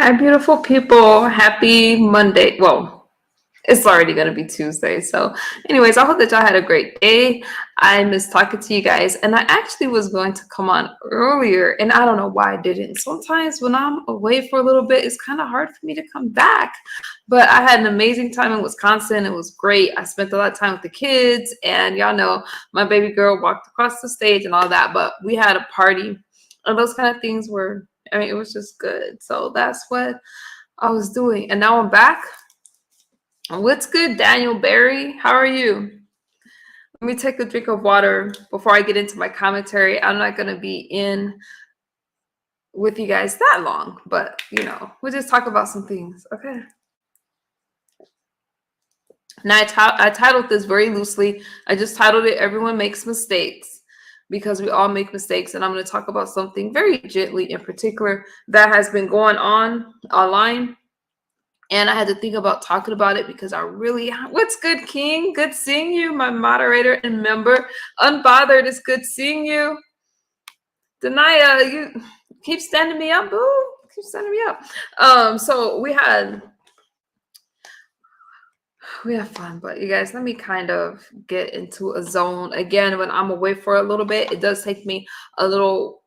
Hi, beautiful people. Happy Monday. Well, it's already going to be Tuesday. So, anyways, I hope that y'all had a great day. I miss talking to you guys. And I actually was going to come on earlier, and I don't know why I didn't. Sometimes when I'm away for a little bit, it's kind of hard for me to come back. But I had an amazing time in Wisconsin. It was great. I spent a lot of time with the kids, and y'all know my baby girl walked across the stage and all that. But we had a party, and those kind of things were. I mean, it was just good. So that's what I was doing. And now I'm back. What's good, Daniel Barry? How are you? Let me take a drink of water before I get into my commentary. I'm not going to be in with you guys that long, but we'll just talk about some things. Okay. Now, I titled this very loosely. I just titled it Everyone Makes Mistakes, because we all make mistakes. And I'm going to talk about something very gently in particular that has been going on online. And I had to think about talking about it because what's good, King? Good seeing you, my moderator and member. Unbothered, it's good seeing you. Denaya, you keep standing me up, boo. Keep standing me up. So we had fun, but you guys, let me kind of get into a zone. Again, when I'm away for a little bit, it does take me a little.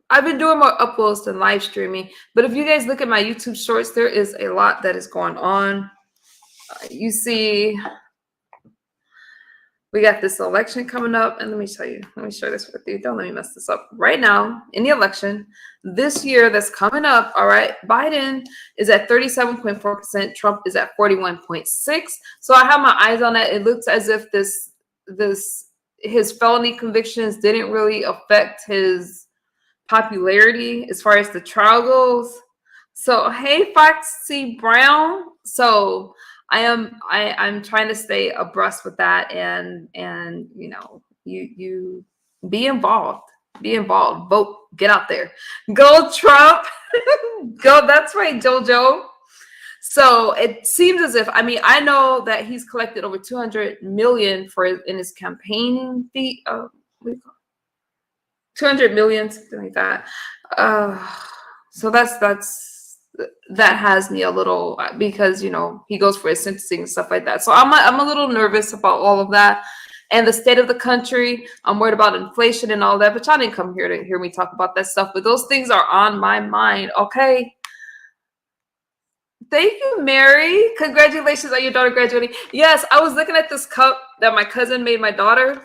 I've been doing more uploads than live streaming, but if you guys look at my YouTube shorts, there is a lot that is going on. You see, we got this election coming up, and let me share this with you. Don't let me mess this up. Right now, in the election, this year that's coming up, all right, Biden is at 37.4%, Trump is at 41.6%. So I have my eyes on that. It looks as if his felony convictions didn't really affect his popularity as far as the trial goes. So hey, Foxy Brown. So I'm trying to stay abreast with that, and you be involved. Be involved. Vote. Get out there. Go Trump. Go. That's right, JoJo. So it seems as if, I know that he's collected over 200 million in his campaigning fee. 200 million, something like that. So that has me a little, because he goes for his sentencing and stuff like that. So I'm a little nervous about all of that and the state of the country. I'm worried about inflation and all that, but y'all didn't come here to hear me talk about that stuff. But those things are on my mind. Okay. Thank you, Mary. Congratulations on your daughter graduating. Yes, I was looking at this cup that my cousin made my daughter.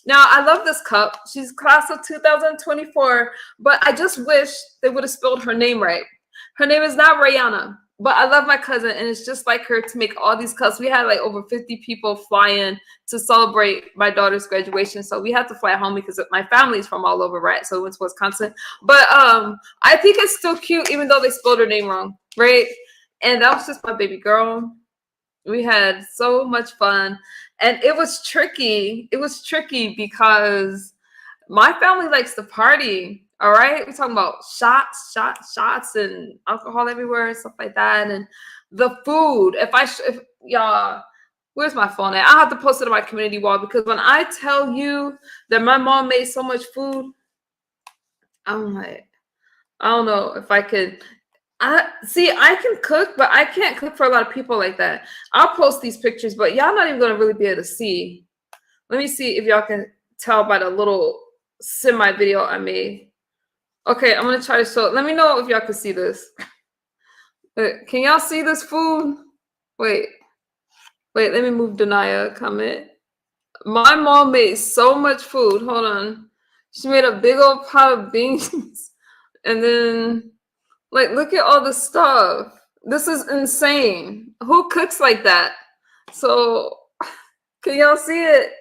Now, I love this cup. She's class of 2024, but I just wish they would have spelled her name right. Her name is not Rihanna, but I love my cousin, and it's just like her to make all these cups. We had like over 50 people fly in to celebrate my daughter's graduation, so we had to fly home because my family's from all over, right? So we went to Wisconsin. But I think it's still cute, even though they spelled her name wrong, right? And that was just my baby girl. We had so much fun. And it was tricky. It was tricky because my family likes to party. All right. We're talking about shots, and alcohol everywhere and stuff like that. And the food. If y'all, where's my phone at? I'll have to post it on my community wall, because when I tell you that my mom made so much food, I'm like, I don't know if I could. I can cook, but I can't cook for a lot of people like that. I'll post these pictures, but y'all not even gonna really be able to see. Let me see if y'all can tell by the little semi video I made. Okay, I'm gonna try to show. Let me know if y'all can see this. Can y'all see this food? Wait, let me move Denaya comment. My mom made so much food. Hold on. She made a big old pot of beans, and then look at all the stuff. This is insane. Who cooks like that? So, can y'all see it?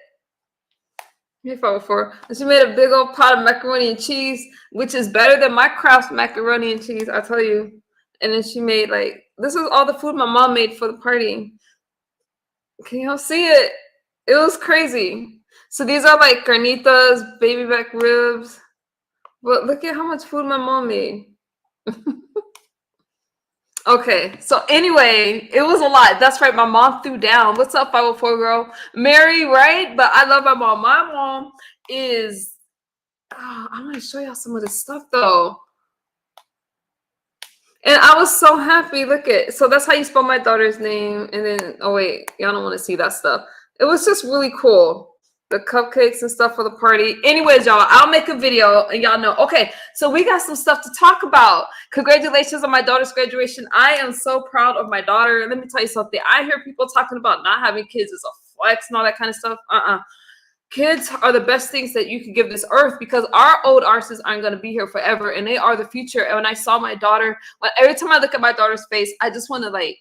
She made a big old pot of macaroni and cheese, which is better than my Kraft macaroni and cheese, I'll tell you. And then she made this is all the food my mom made for the party. Can y'all see it? It was crazy. So these are like carnitas, baby back ribs. But look at how much food my mom made. Okay, so anyway, it was a lot. That's right, my mom threw down. What's up, 504 girl? Mary, right? But I love my mom. My mom is, I'm going to show y'all some of this stuff, though. And I was so happy. Look at, so that's how you spell my daughter's name. And then, oh wait, y'all don't want to see that stuff. It was just really cool. The cupcakes and stuff for the party. Anyways, y'all, I'll make a video and y'all know. Okay, so we got some stuff to talk about. Congratulations on my daughter's graduation. I am so proud of my daughter. Let me tell you something. I hear people talking about not having kids as a flex and all that kind of stuff. Kids are the best things that you could give this earth, because our old arses aren't going to be here forever, and they are the future. And when I saw my daughter, every time I look at my daughter's face, I just want to like,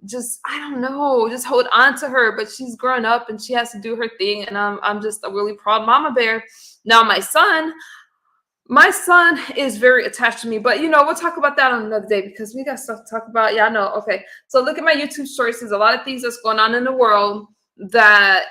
just, I don't know, just hold on to her. But she's grown up and she has to do her thing, and I'm just a really proud mama bear. Now my son is very attached to me, but you know, we'll talk about that on another day because we got stuff to talk about. Yeah, I know. Okay, so look at my YouTube shorts. There's a lot of things that's going on in the world that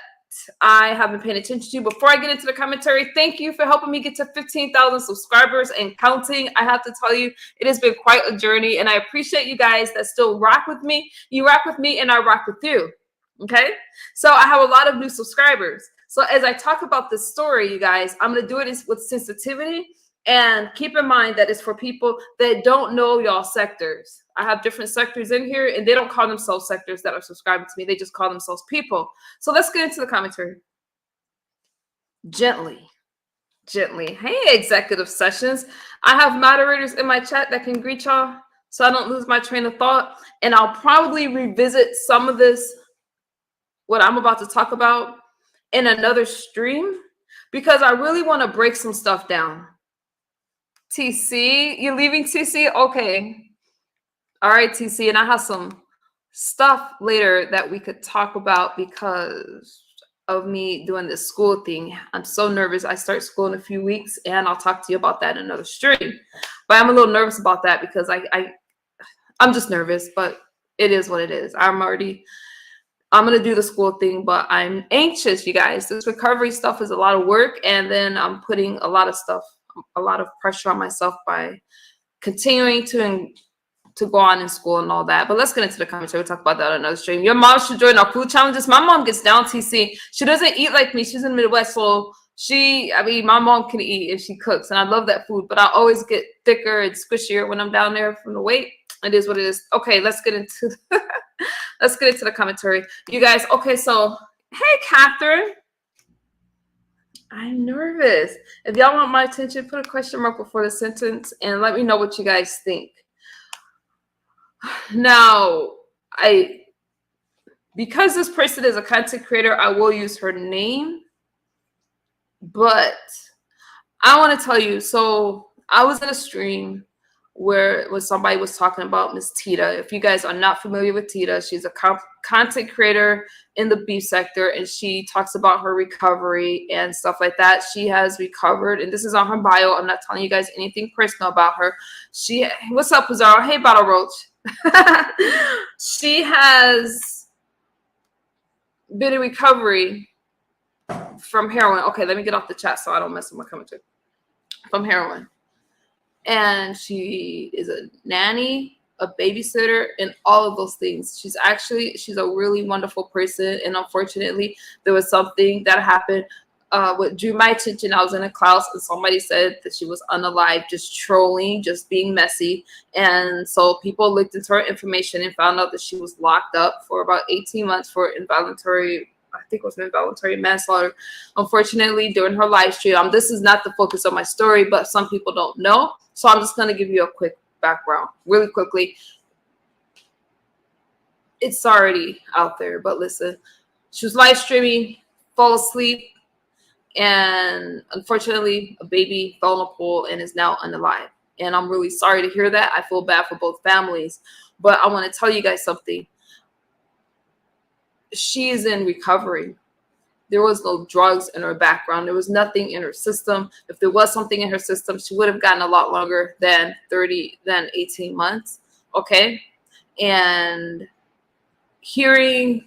I have been paying attention to. Before I get into the commentary, thank you for helping me get to 15,000 subscribers and counting. I have to tell you, it has been quite a journey, and I appreciate you guys that still rock with me. You rock with me, and I rock with you. Okay, so I have a lot of new subscribers. So as I talk about this story, you guys, I'm going to do it with sensitivity. And keep in mind that it's for people that don't know y'all sectors. I have different sectors in here, and they don't call themselves sectors that are subscribing to me. They just call themselves people. So let's get into the commentary. Gently. Hey, executive sessions. I have moderators in my chat that can greet y'all so I don't lose my train of thought. And I'll probably revisit some of this, what I'm about to talk about, in another stream, because I really want to break some stuff down. TC, you're leaving, TC? Okay. All right, TC. And I have some stuff later that we could talk about because of me doing this school thing. I'm so nervous. I start school in a few weeks, and I'll talk to you about that in another stream. But I'm a little nervous about that because I'm just nervous, but it is what it is. I'm going to do the school thing, but I'm anxious, you guys. This recovery stuff is a lot of work, and then I'm putting a lot of pressure on myself by continuing to go on in school and all that. But let's get into the commentary. We'll talk about that on another stream. Your mom should join our food challenges. My mom gets down, TC. She doesn't eat like me. She's in the Midwest, so my mom can eat if she cooks, and I love that food, but I always get thicker and squishier when I'm down there from the weight. It is what it is. Okay, let's get into the commentary, you guys. Okay, so hey, Catherine. I'm nervous. If y'all want my attention, put a question mark before the sentence and let me know what you guys think. Now, because this person is a content creator, I will use her name, but I want to tell you, so I was in a stream where somebody was talking about Miss Tita. If you guys are not familiar with Tita, she's a content creator in the beef sector, and she talks about her recovery and stuff like that. She has recovered, and this is on her bio. I'm not telling you guys anything personal about her. What's up, Pizarro? Hey, Battle Roach. She has been in recovery from heroin. Okay, let me get off the chat so I don't mess with my commentary. From heroin. And she is a nanny, a babysitter, and all of those things. She's a really wonderful person. And unfortunately, there was something that happened what drew my attention. I was in a class and somebody said that she was unalived, just trolling, just being messy. And so people looked into her information and found out that she was locked up for about 18 months for involuntary manslaughter. Unfortunately, during her live stream, this is not the focus of my story, but some people don't know. So I'm just going to give you a quick background really quickly. It's already out there, but listen, she was live streaming, fall asleep, and unfortunately, a baby fell in a pool and is now unalive. And I'm really sorry to hear that. I feel bad for both families, but I want to tell you guys something. She is in recovery. There was no drugs in her background. There was nothing in her system. If there was something in her system, she would have gotten a lot longer than 18 months. Okay. And hearing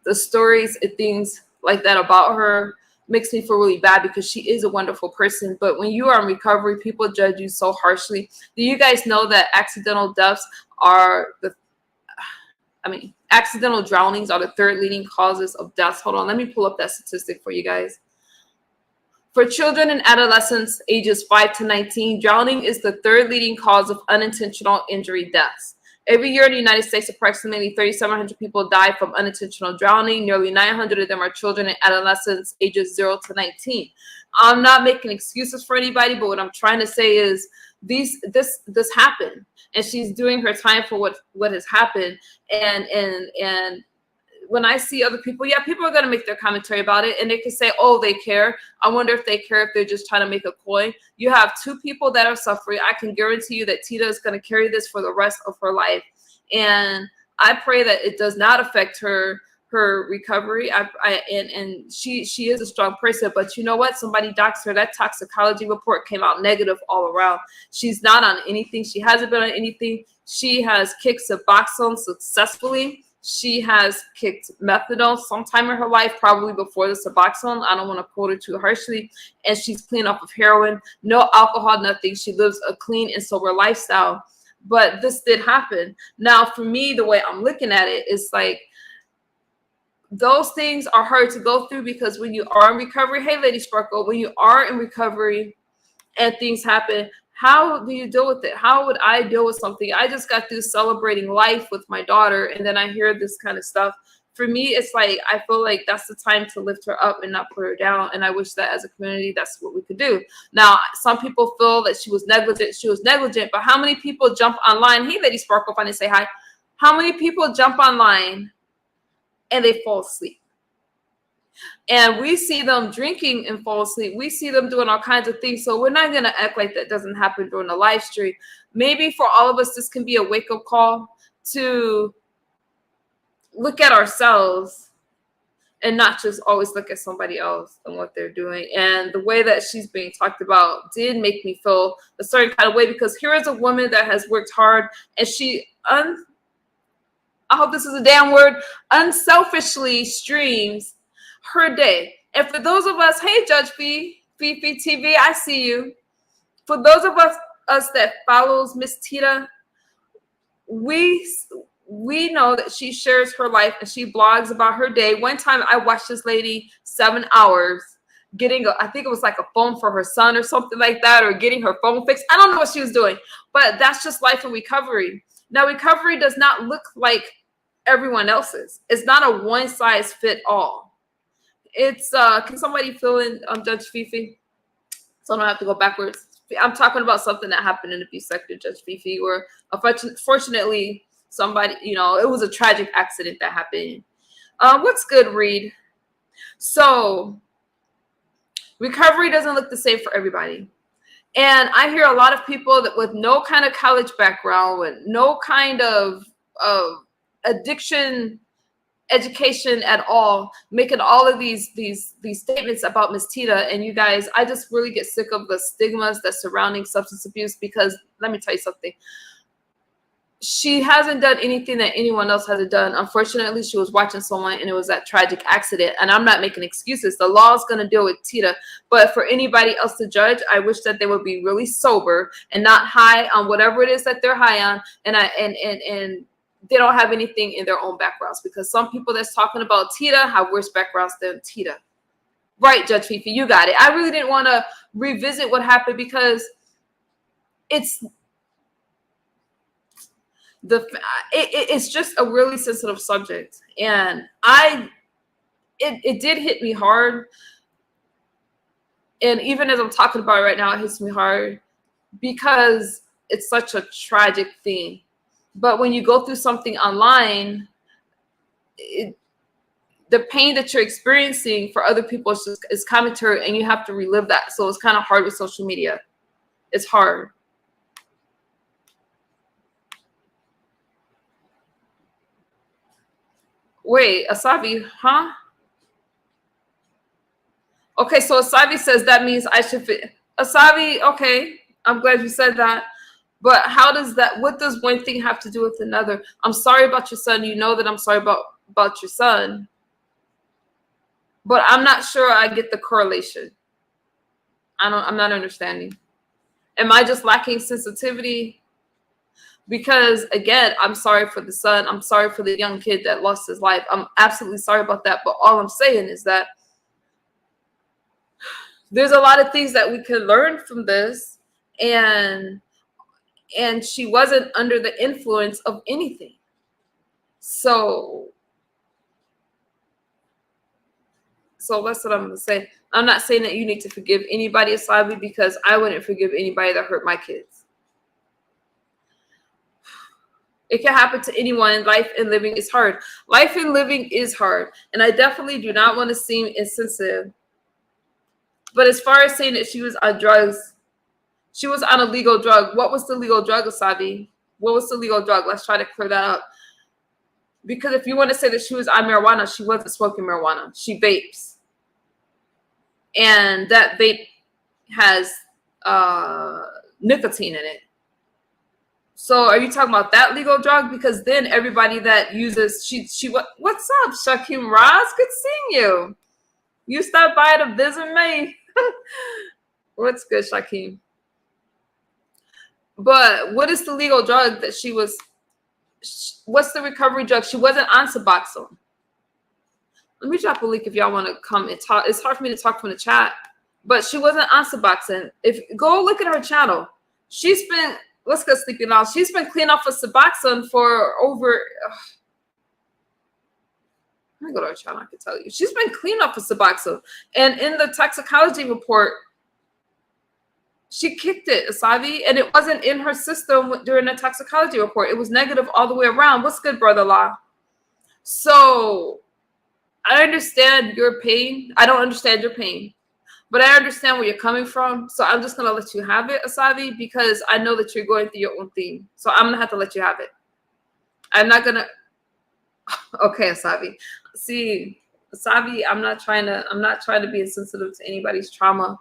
the stories and things like that about her makes me feel really bad because she is a wonderful person. But when you are in recovery, people judge you so harshly. Do you guys know that accidental deaths are accidental drownings are the third leading causes of deaths? Hold on, let me pull up that statistic for you guys. For children and adolescents ages 5 to 19, drowning is the third leading cause of unintentional injury deaths. Every year in the United States, approximately 3,700 people die from unintentional drowning. Nearly 900 of them are children and adolescents ages 0 to 19. I'm not making excuses for anybody, but what I'm trying to say is this happened, and she's doing her time for what has happened. And when I see other people, yeah, people are going to make their commentary about it, and they can say, oh, they care. I wonder if they care, if they're just trying to make a coin. You have two people that are suffering. I can guarantee you that Tita is going to carry this for the rest of her life. And I pray that it does not affect her recovery. And she is a strong person, but you know what? Somebody doxed her. That toxicology report came out negative all around. She's not on anything. She hasn't been on anything. She has kicked Suboxone successfully. She has kicked methadone sometime in her life, probably before the Suboxone. I don't want to quote her too harshly. And she's clean off of heroin, no alcohol, nothing. She lives a clean and sober lifestyle. But this did happen. Now, for me, the way I'm looking at it is like, those things are hard to go through, because when you are in recovery, hey, Lady Sparkle, when you are in recovery and things happen, how do you deal with it? How would I deal with something? I just got through celebrating life with my daughter, and then I hear this kind of stuff. For me, it's like, I feel like that's the time to lift her up and not put her down. And I wish that as a community, that's what we could do. Now, some people feel that she was negligent. She was negligent, but how many people jump online? Hey, Lady Sparkle, if I didn't say hi. How many people jump online and they fall asleep? And we see them drinking and fall asleep. We see them doing all kinds of things. So we're not going to act like that doesn't happen during the live stream. Maybe for all of us, this can be a wake-up call to look at ourselves and not just always look at somebody else and what they're doing. And the way that she's being talked about did make me feel a certain kind of way, because here is a woman that has worked hard, and she I hope this is a damn word, unselfishly streams her day. And for those of us, hey, Judge Fifi TV, I see you. For those of us that follows Miss Tita, we know that she shares her life and she blogs about her day. One time I watched this lady 7 hours getting, I think it was like a phone for her son or something like that, or getting her phone fixed. I don't know what she was doing, but that's just life in recovery. Now, recovery does not look like everyone else's. It's not a one size fit all. It's can somebody fill in Judge Fifi, so I don't have to go backwards? I'm talking about something that happened in the abuse sector, Judge Fifi, where fortunately somebody, it was a tragic accident that happened. What's good, Reed? So recovery doesn't look the same for everybody. And I hear a lot of people that with no kind of college background, with no kind of addiction education at all, making all of these statements about Miss Tita. And you guys, I just really get sick of the stigmas that surrounding substance abuse, because let me tell you something. She hasn't done anything that anyone else hasn't done. Unfortunately, she was watching someone and it was that tragic accident. And I'm not making excuses. The law is going to deal with Tita. But for anybody else to judge, I wish that they would be really sober and not high on whatever it is that they're high on. And they don't have anything in their own backgrounds, because some people that's talking about Tita have worse backgrounds than Tita. Right, Judge Fifi, you got it. I really didn't want to revisit what happened, because it's just a really sensitive subject. And it did hit me hard. And even as I'm talking about it right now, it hits me hard because it's such a tragic thing. But when you go through something online, the pain that you're experiencing for other people is commentary, and you have to relive that. So it's kind of hard with social media. It's hard. Wait, Asabi, huh? Okay, so Asabi says that means I should fit. Asabi, okay, I'm glad you said that. But what does one thing have to do with another? I'm sorry about your son. You know that I'm sorry about your son. But I'm not sure I get the correlation. I'm not understanding. Am I just lacking sensitivity? Because again, I'm sorry for the son. I'm sorry for the young kid that lost his life. I'm absolutely sorry about that. But all I'm saying is that there's a lot of things that we could learn from this, and she wasn't under the influence of anything. So that's what I'm gonna say. I'm not saying that you need to forgive anybody, Asabi, because I wouldn't forgive anybody that hurt my kids. It can happen to anyone. Life and living is hard. Life and living is hard, and I definitely do not want to seem insensitive. But as far as saying that she was on drugs, she was on a legal drug. What was the legal drug, Asabi? What was the legal drug? Let's try to clear that up. Because if you want to say that she was on marijuana, she wasn't smoking marijuana. She vapes. And that vape has nicotine in it. So are you talking about that legal drug? Because then everybody that uses, what's up, Shakim Raz? Good seeing you. You stopped by to visit me. What's good, Shakim? But what is the legal drug that she was, what's the recovery drug? She wasn't on Suboxone. Let me drop a link if y'all want to come and talk. It's hard for me to talk from the chat, but she wasn't on Suboxone. Go look at her channel. She's been, let's go sleeping now. She's been clean off of Suboxone for over, let me go to her channel, I can tell you. She's been clean off of Suboxone. And in the toxicology report, she kicked it, Asabi, and it wasn't in her system during the toxicology report. It was negative all the way around. What's good, Brother Law? So I understand your pain. I don't understand your pain, but I understand where you're coming from. So I'm just going to let you have it, Asabi, because I know that you're going through your own thing. So I'm going to have to let you have it. I'm not going to. Okay, Asabi. See, Asabi, I'm not trying to be insensitive to anybody's trauma,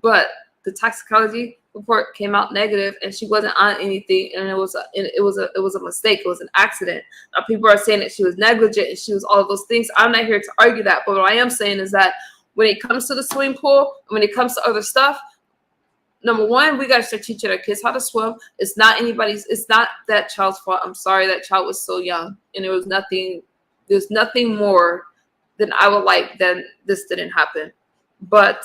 but the toxicology report came out negative, and she wasn't on anything, and it was a mistake. It was an accident. Now people are saying that she was negligent and she was all of those things. I'm not here to argue that, but what I am saying is that when it comes to the swimming pool, when it comes to other stuff, number one, we got to start teaching our kids how to swim. It's not that child's fault. I'm sorry, that child was so young, and there's nothing more than I would like than this didn't happen. But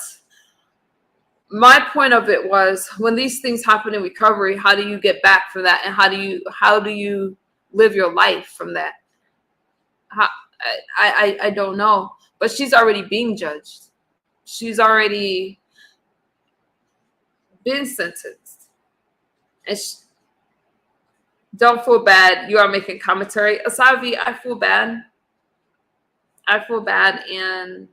my point of it was, when these things happen in recovery, how do you get back from that, and how do you live your life from that? I don't know, but she's already being judged. She's already been sentenced, and don't feel bad. You are making commentary, Asavi. I feel bad, and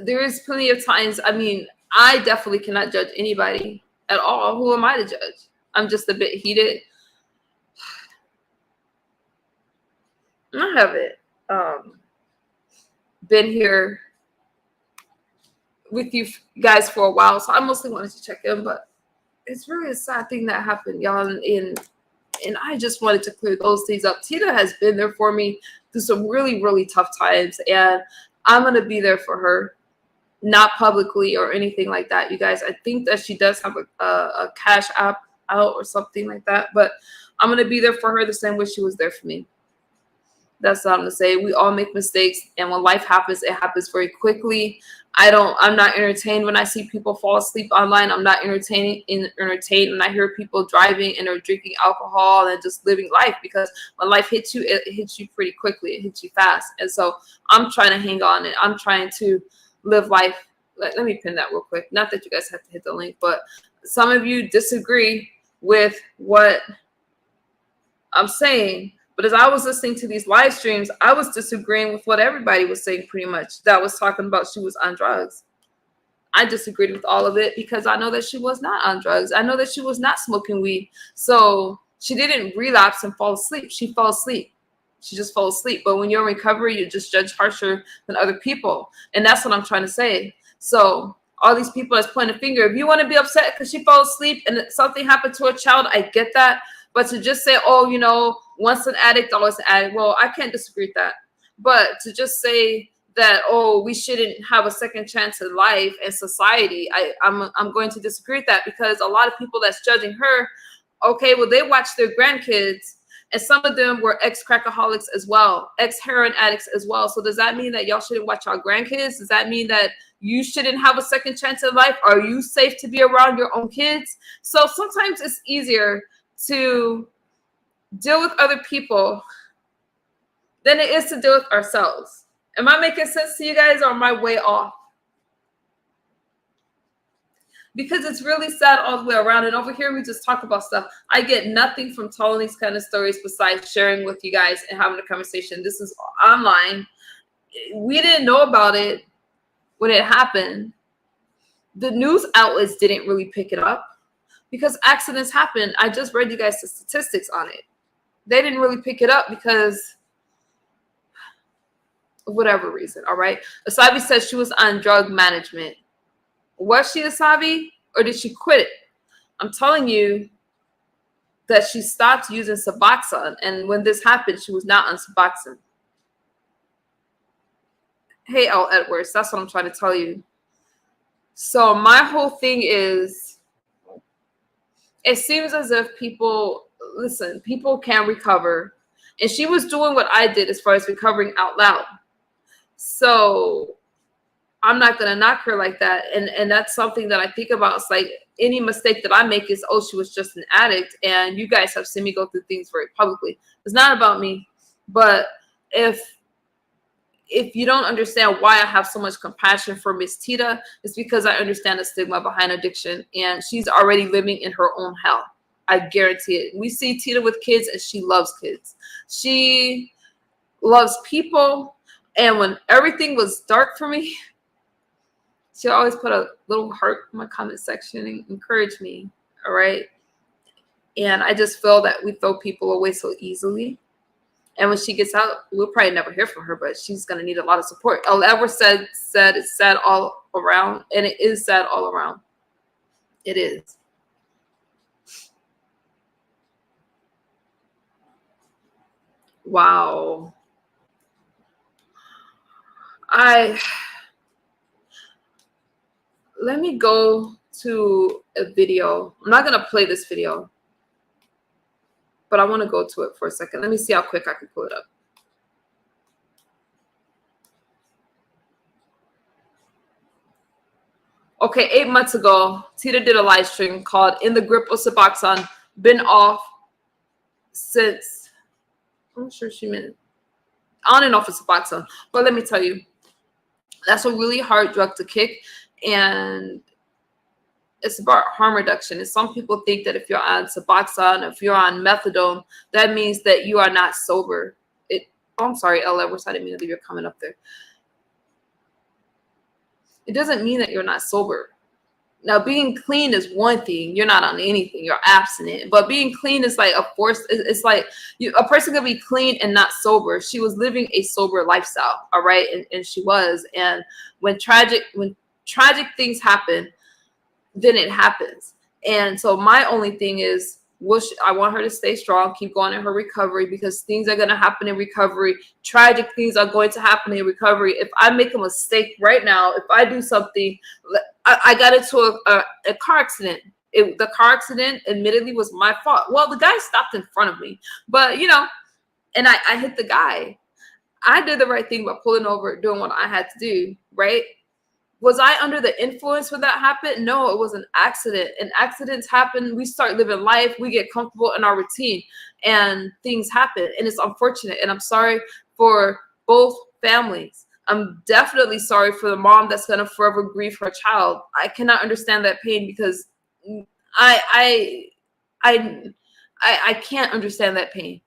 there is plenty of times. I mean, I definitely cannot judge anybody at all. Who am I to judge? I'm just a bit heated. I haven't been here with you guys for a while, so I mostly wanted to check in, but it's really a sad thing that happened, y'all, and I just wanted to clear those things up. Tina has been there for me through some really, really tough times, and I'm going to be there for her. Not publicly or anything like that, you guys. I think that she does have a cash app out or something like that, but I'm going to be there for her the same way she was there for me. That's what I'm going to say. We all make mistakes, and when life happens, it happens very quickly. I'm not entertained when I see people fall asleep online. I'm not entertained when I hear people driving and they're drinking alcohol and just living life, because when life hits you, it hits you pretty quickly. It hits you fast. And so I'm trying to hang on, and I'm trying to live life. Let me pin that real quick. Not that you guys have to hit the link, but some of you disagree with what I'm saying. But as I was listening to these live streams, I was disagreeing with what everybody was saying, pretty much, that was talking about she was on drugs. I disagreed with all of it because I know that she was not on drugs. I know that she was not smoking weed. So she didn't relapse and fall asleep. She fell asleep. She just fell asleep. But when you're in recovery, you just judge harsher than other people. And that's what I'm trying to say. So all these people that's pointing a finger, if you want to be upset because she fell asleep and something happened to a child, I get that. But to just say, oh, you know, once an addict, always an addict. Well, I can't disagree with that. But to just say that, oh, we shouldn't have a second chance in life and society, I'm going to disagree with that, because a lot of people that's judging her, okay, well, they watch their grandkids And some of them were ex-crackaholics as well, ex-heroin addicts as well. So does that mean that y'all shouldn't watch our grandkids? Does that mean that you shouldn't have a second chance in life? Are you safe to be around your own kids? So sometimes it's easier to deal with other people than it is to deal with ourselves. Am I making sense to you guys, or am I way off? Because it's really sad all the way around. And over here, we just talk about stuff. I get nothing from telling these kind of stories besides sharing with you guys and having a conversation. This is online. We didn't know about it when it happened. The news outlets didn't really pick it up because accidents happen. I just read you guys the statistics on it. They didn't really pick it up because of whatever reason, all right? Asabi says she was on drug management. Was she Asabi, or did she quit it? I'm telling you that she stopped using Suboxone, and when this happened, she was not on Suboxone. Hey, L. Edwards, that's what I'm trying to tell you. So my whole thing is, it seems as if people, listen, people can recover, and she was doing what I did as far as recovering out loud. So I'm not going to knock her like that. And that's something that I think about. It's like any mistake that I make is, oh, she was just an addict. And you guys have seen me go through things very publicly. It's not about me. But if you don't understand why I have so much compassion for Miss Tita, it's because I understand the stigma behind addiction. And she's already living in her own hell. I guarantee it. We see Tita with kids, and she loves kids. She loves people. And when everything was dark for me, she always put a little heart in my comment section and encourage me, all right? And I just feel that we throw people away so easily. And when she gets out, we'll probably never hear from her, but she's going to need a lot of support. El Ever said it's sad all around, and it is sad all around. It is. Wow. Let me go to a video. I'm not going to play this video, but I want to go to it for a second. Let me see how quick I can pull it up. Okay, 8 months ago, Tita did a live stream called In the Grip of Suboxone. Been off since, I'm not sure she meant on and off of Suboxone. But let me tell you, that's a really hard drug to kick. And it's about harm reduction. And some people think that if you're on Suboxone, if you're on methadone, that means that you are not sober. I'm sorry, L. Edwards, I didn't mean to leave your comment up there. It doesn't mean that you're not sober. Now, being clean is one thing. You're not on anything. You're abstinent. But being clean is like a force. It's like a person can be clean and not sober. She was living a sober lifestyle, all right? And she was. And when tragic things happen, then it happens. And so my only thing is, I want her to stay strong, keep going in her recovery, because things are going to happen in recovery. Tragic things are going to happen in recovery. If I make a mistake right now, if I do something, I got into a car accident. The car accident admittedly was my fault. Well, the guy stopped in front of me, but and I hit the guy. I did the right thing by pulling over, doing what I had to do, right? Was I under the influence when that happened? No, it was an accident. And accidents happen. We start living life. We get comfortable in our routine and things happen. And it's unfortunate. And I'm sorry for both families. I'm definitely sorry for the mom that's going to forever grieve her child. I cannot understand that pain because I can't understand that pain.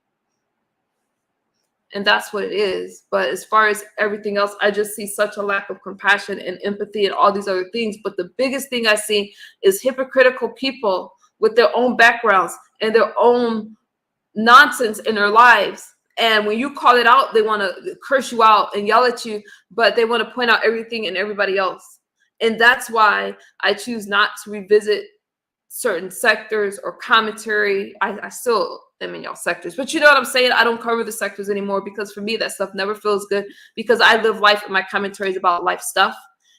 And that's what it is. But as far as everything else, I just see such a lack of compassion and empathy and all these other things. But the biggest thing I see is hypocritical people with their own backgrounds and their own nonsense in their lives. And when you call it out, they want to curse you out and yell at you, but they want to point out everything and everybody else. And that's why I choose not to revisit certain sectors or commentary. I still am in y'all sectors, but you know what I'm saying? I don't cover the sectors anymore because for me, that stuff never feels good because I live life and my commentary is about life stuff.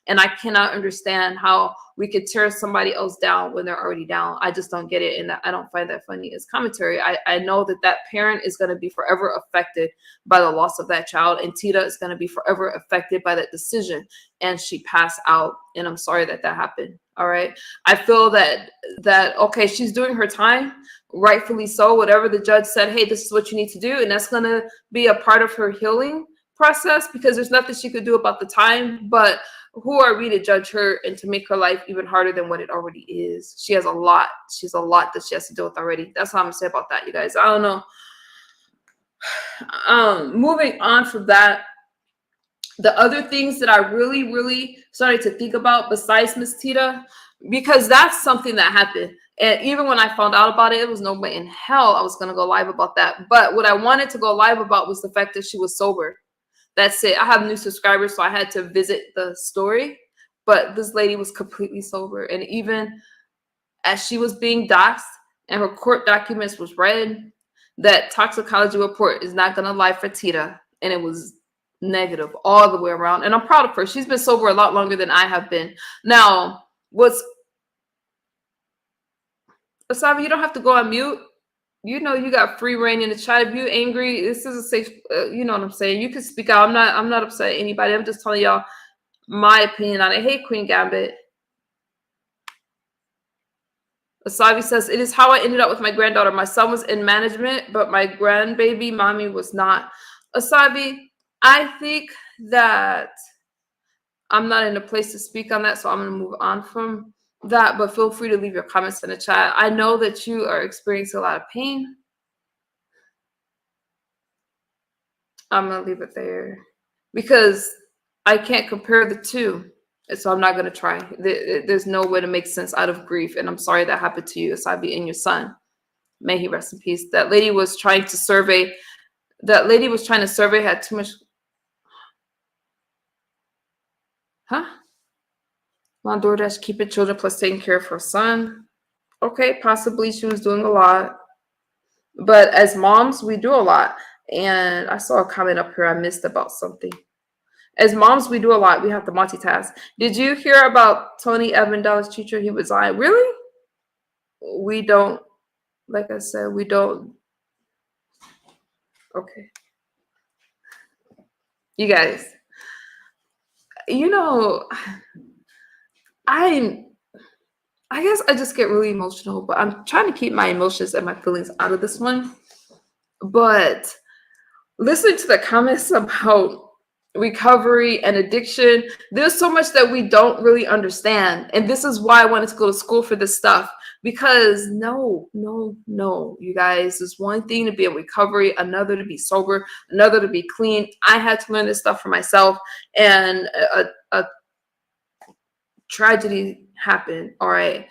And I cannot understand how we could tear somebody else down when they're already down. I just don't get it. And I don't find that funny as commentary. I know that that parent is going to be forever affected by the loss of that child. And Tita is going to be forever affected by that decision. And she passed out. And I'm sorry that that happened. All right. I feel that, okay, she's doing her time, rightfully so. Whatever the judge said, hey, this is what you need to do. And that's going to be a part of her healing process, because there's nothing she could do about the time. But who are we to judge her and to make her life even harder than what it already is? She has a lot. She's a lot that she has to deal with already. That's all I'm gonna say about that, you guys. I don't know. Moving on from that, the other things that I really started to think about besides Miss Tita, because that's something that happened. And even when I found out about it, it was no way in hell I was going to go live about that. But what I wanted to go live about was the fact that she was sober. That's it. I have new subscribers, so I had to visit the story. But this lady was completely sober. And even as she was being doxxed and her court documents was read, that toxicology report is not going to lie for Tita. And it was negative all the way around. And I'm proud of her. She's been sober a lot longer than I have been. Now, Asabi, you don't have to go on mute. You know, you got free reign in the chat. If you're angry, this is a safe, you know what I'm saying? You can speak out. I'm not upset at anybody. I'm just telling y'all my opinion on it. Hey, Queen Gambit. Asabi says, it is how I ended up with my granddaughter. My son was in management, but my grandbaby mommy was not. Asabi, I think that I'm not in a place to speak on that, so I'm going to move on from that, but feel free to leave your comments in the chat. I know that you are experiencing a lot of pain. I'm going to leave it there because I can't compare the two. So I'm not going to try. There's no way to make sense out of grief. And I'm sorry that happened to you, Asabi, and your son. May he rest in peace. That lady was trying to survey. Had too much. Huh? My DoorDash keeping children plus taking care of her son. Okay, possibly she was doing a lot. But as moms, we do a lot. And I saw a comment up here I missed about something. As moms, we do a lot. We have to multitask. Did you hear about Tony Evandale's teacher? He resigned. Really? We don't, like I said, we don't. Okay. You guys, you know, I guess I just get really emotional, but I'm trying to keep my emotions and my feelings out of this one. But listening to the comments about recovery and addiction, there's so much that we don't really understand. And this is why I wanted to go to school for this stuff, because no, you guys, there's one thing to be in recovery, another to be sober, another to be clean. I had to learn this stuff for myself, and a tragedy happened. All right.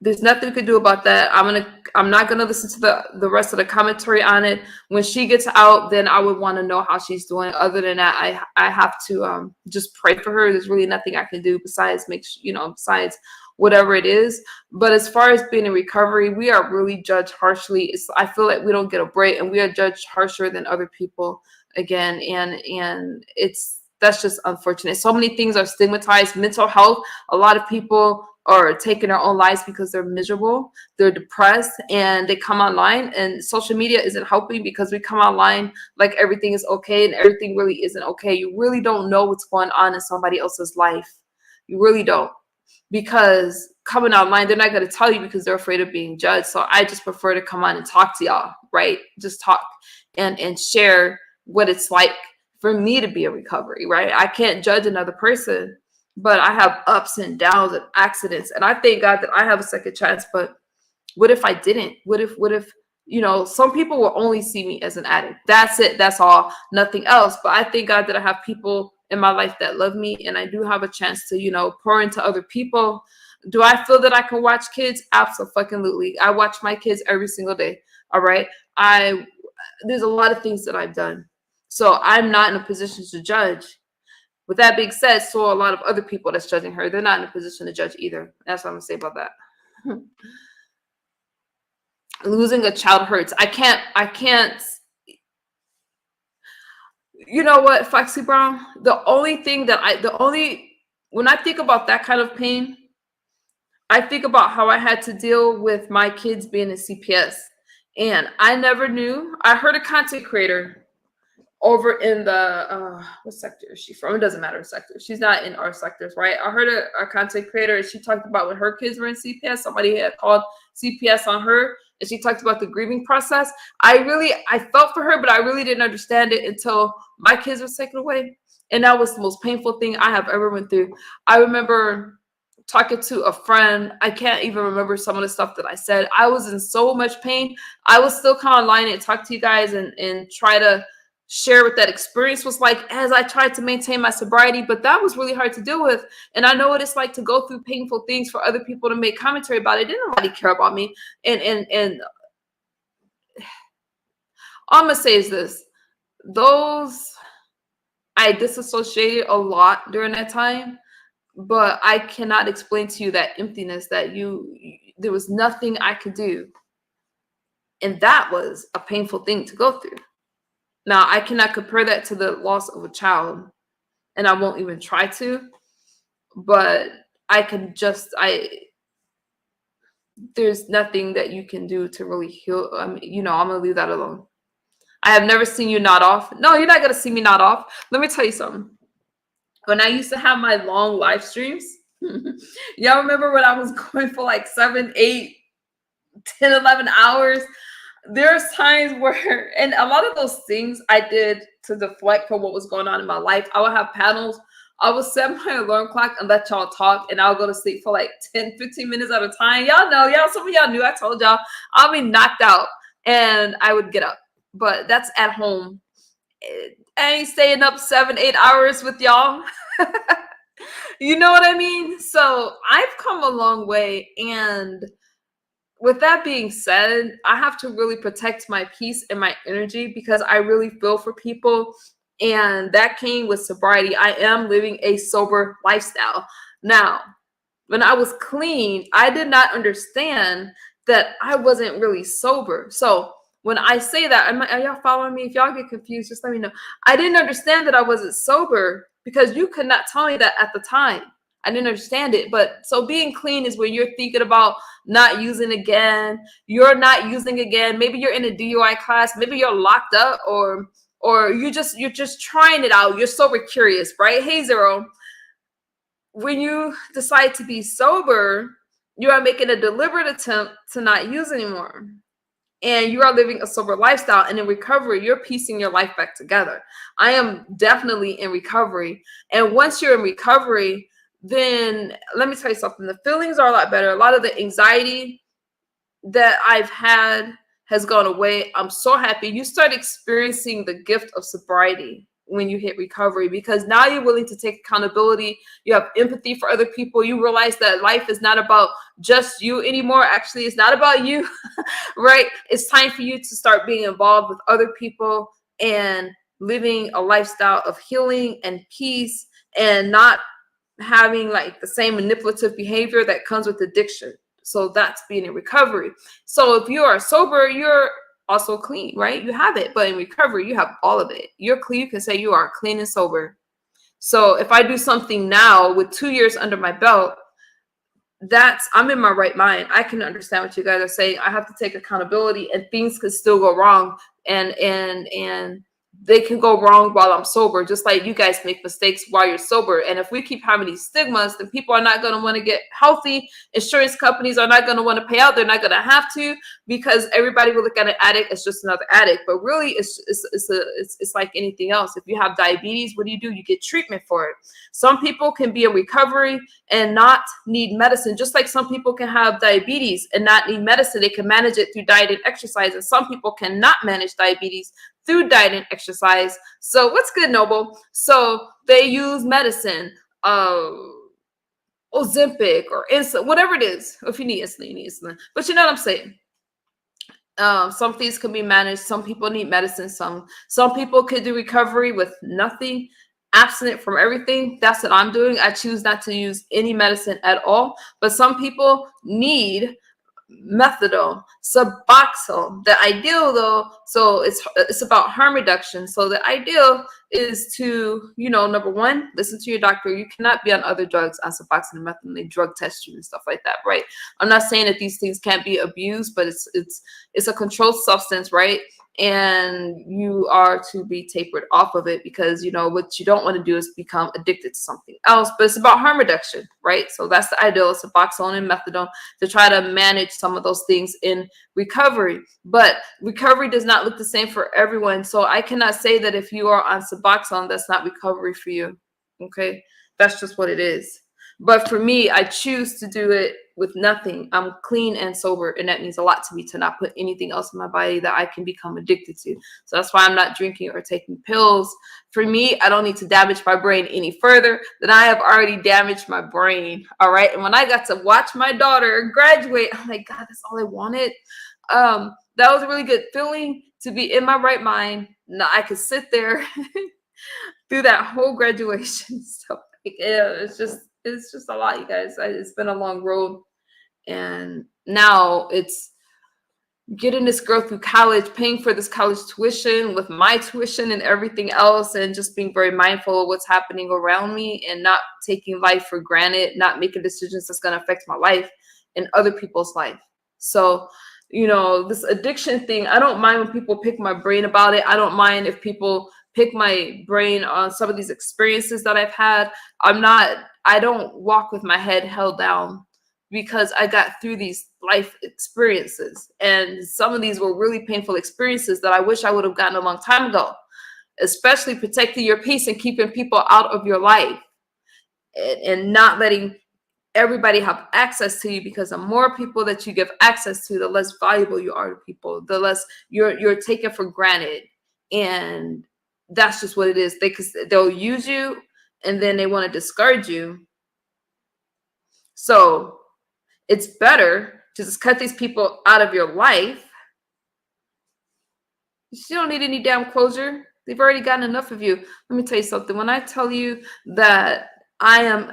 There's nothing we could do about that. I'm not gonna listen to the rest of the commentary on it. When she gets out, then I would want to know how she's doing. Other than that, I have to just pray for her. There's really nothing I can do besides besides whatever it is. But as far as being in recovery, we are really judged harshly. I feel like we don't get a break, and we are judged harsher than other people again. And that's just unfortunate. So many things are stigmatized. Mental health. A lot of people are taking their own lives because they're miserable, they're depressed, and they come online. And social media isn't helping, because we come online like everything is okay, and everything really isn't okay. You really don't know what's going on in somebody else's life. You really don't, because coming online, they're not going to tell you because they're afraid of being judged. So I just prefer to come on and talk to y'all, right? Just talk and share what it's like for me to be in recovery, right? I can't judge another person, but I have ups and downs and accidents. And I thank God that I have a second chance. But what if I didn't? What if, some people will only see me as an addict. That's it. That's all. Nothing else. But I thank God that I have people in my life that love me. And I do have a chance to, pour into other people. Do I feel that I can watch kids? Absolutely. I watch my kids every single day. All right. There's a lot of things that I've done. So I'm not in a position to judge. With that being said, so a lot of other people that's judging her, they're not in a position to judge either. That's what I'm gonna say about that. Losing a child hurts. I can't. You know what, Foxy Brown? The only when I think about that kind of pain, I think about how I had to deal with my kids being in CPS. And I never knew. I heard a content creator over in the what sector is she from? It doesn't matter sector. She's not in our sectors, right? I heard a content creator, and she talked about when her kids were in CPS, somebody had called CPS on her, and she talked about the grieving process. I felt for her, but I really didn't understand it until my kids were taken away. And that was the most painful thing I have ever went through. I remember talking to a friend. I can't even remember some of the stuff that I said. I was in so much pain. I was still kind of lying and talk to you guys and try to share what that experience was like as I tried to maintain my sobriety. But that was really hard to deal with. And I know what it's like to go through painful things for other people to make commentary about it. Didn't nobody care about me. And all I'm gonna say is this: I disassociated a lot during that time, but I cannot explain to you that emptiness that there was nothing I could do. And that was a painful thing to go through. Now, I cannot compare that to the loss of a child, and I won't even try to, but there's nothing that you can do to really heal. I mean, I'm going to leave that alone. I have never seen you nod off. No, you're not going to see me nod off. Let me tell you something. When I used to have my long live streams, y'all remember when I was going for like 7, 8, 10, 11 hours? There's times where, and a lot of those things I did to deflect from what was going on in my life. I would have panels. I would set my alarm clock and let y'all talk, and I'll go to sleep for like 10, 15 minutes at a time. Y'all know, some of y'all knew, I told y'all, I'll be knocked out and I would get up. But that's at home. I ain't staying up 7, 8 hours with y'all. You know what I mean? So I've come a long way. And with that being said, I have to really protect my peace and my energy because I really feel for people. And that came with sobriety. I am living a sober lifestyle. Now, when I was clean, I did not understand that I wasn't really sober. So when I say that, are y'all following me? If y'all get confused, just let me know. I didn't understand that I wasn't sober because you could not tell me that at the time. I didn't understand it. But so being clean is when you're thinking about not using again. You're not using again. Maybe you're in a DUI class. Maybe you're locked up, or you're just trying it out. You're sober curious, right? Hey, Zero. When you decide to be sober, you are making a deliberate attempt to not use anymore. And you are living a sober lifestyle. And in recovery, you're piecing your life back together. I am definitely in recovery. And once you're in recovery, then let me tell you something. The feelings are a lot better. A lot of the anxiety that I've had has gone away. I'm so happy. You start experiencing the gift of sobriety when you hit recovery, because now you're willing to take accountability. You have empathy for other people. You realize that life is not about just you anymore. Actually, it's not about you, right? It's time for you to start being involved with other people and living a lifestyle of healing and peace, and not having like the same manipulative behavior that comes with addiction. So that's being in recovery. So if you are sober, you're also clean, right? You have it, but in recovery, you have all of it. You're clean. You can say you are clean and sober. So if I do something now with 2 years under my belt, I'm in my right mind. I can understand what you guys are saying. I have to take accountability, and things can still go wrong, and they can go wrong while I'm sober, just like you guys make mistakes while you're sober. And if we keep having these stigmas, then people are not going to want to get healthy. Insurance companies are not going to want to pay out. They're not going to have to, because everybody will look at an addict as just another addict. But really, it's like anything else. If you have diabetes, what do? You get treatment for it. Some people can be in recovery and not need medicine, just like some people can have diabetes and not need medicine. They can manage it through diet and exercise. And some people cannot manage diabetes through diet and exercise. So what's good, Noble? So they use medicine, Ozempic or insulin, whatever it is. If you need insulin, you need insulin. But you know what I'm saying? Some things can be managed. Some people need medicine. Some people could do recovery with nothing, abstinent from everything. That's what I'm doing. I choose not to use any medicine at all. But some people need methadone, Suboxone. The ideal though, so it's about harm reduction. So the ideal is to, you know, number one, listen to your doctor. You cannot be on other drugs on Suboxone and methadone. They drug test you and stuff like that, right? I'm not saying that these things can't be abused, but it's a controlled substance, right? And you are to be tapered off of it, because, you know, what you don't want to do is become addicted to something else. But it's about harm reduction, right? So that's the ideal. It's Suboxone and methadone to try to manage some of those things in recovery. But recovery does not look the same for everyone. So I cannot say that if you are on Suboxone, that's not recovery for you. Okay, that's just what it is. But for me, I choose to do it with nothing. I'm clean and sober, and that means a lot to me, to not put anything else in my body that I can become addicted to. So that's why I'm not drinking or taking pills. For me, I don't need to damage my brain any further than I have already damaged my brain. All right. And when I got to watch my daughter graduate, I'm like, God, that's all I wanted. That was a really good feeling, to be in my right mind. Now I could sit there through that whole graduation. So yeah, it's just a lot, you guys. It's been a long road, and now it's getting this girl through college, paying for this college tuition with my tuition and everything else, and just being very mindful of what's happening around me, and not taking life for granted, not making decisions that's going to affect my life and other people's life. So, you know, this addiction thing, I don't mind when people pick my brain about it. I don't mind if people pick my brain on some of these experiences that I've had. I don't walk with my head held down, because I got through these life experiences. And some of these were really painful experiences that I wish I would have gotten a long time ago, especially protecting your peace and keeping people out of your life, and not letting everybody have access to you, because the more people that you give access to, the less valuable you are to people, the less you're taken for granted. And that's just what it is. They'll use you, and then they want to discourage you. So it's better to just cut these people out of your life. You don't need any damn closure. They've already gotten enough of you. Let me tell you something. When I tell you that I am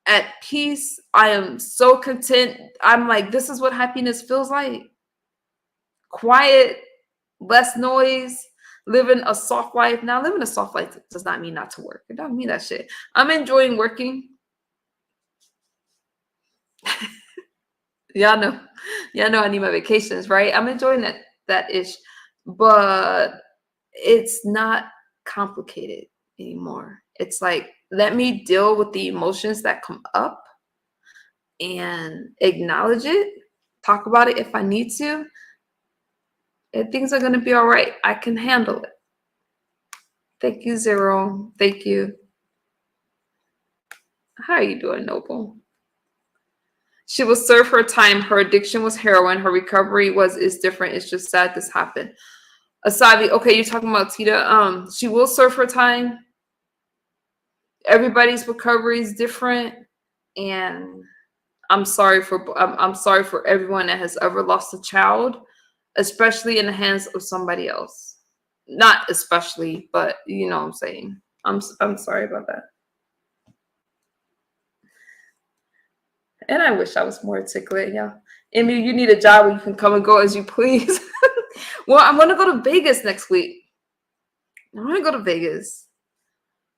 at peace, I am so content. I'm like, this is what happiness feels like. Quiet, less noise, living a soft life. Now, living a soft life does not mean not to work. It doesn't mean that shit. I'm enjoying working. Y'all know I need my vacations, right? I'm enjoying that ish, but it's not complicated anymore. It's like, let me deal with the emotions that come up and acknowledge it, talk about it if I need to, and things are going to be all right. I can handle it. Thank you, Zero. Thank you. How are you doing, Noble? She will serve her time. Her addiction was heroin. Her recovery is different. It's just sad this happened. Asabi, okay, you're talking about Tita. She will serve her time. Everybody's recovery is different, and I'm sorry for everyone that has ever lost a child, especially in the hands of somebody else. Not especially, but you know what I'm saying. I'm sorry about that. And I wish I was more articulate, yeah. Amy, you need a job where you can come and go as you please. Well, I'm going to go to Vegas next week. I'm going to go to Vegas.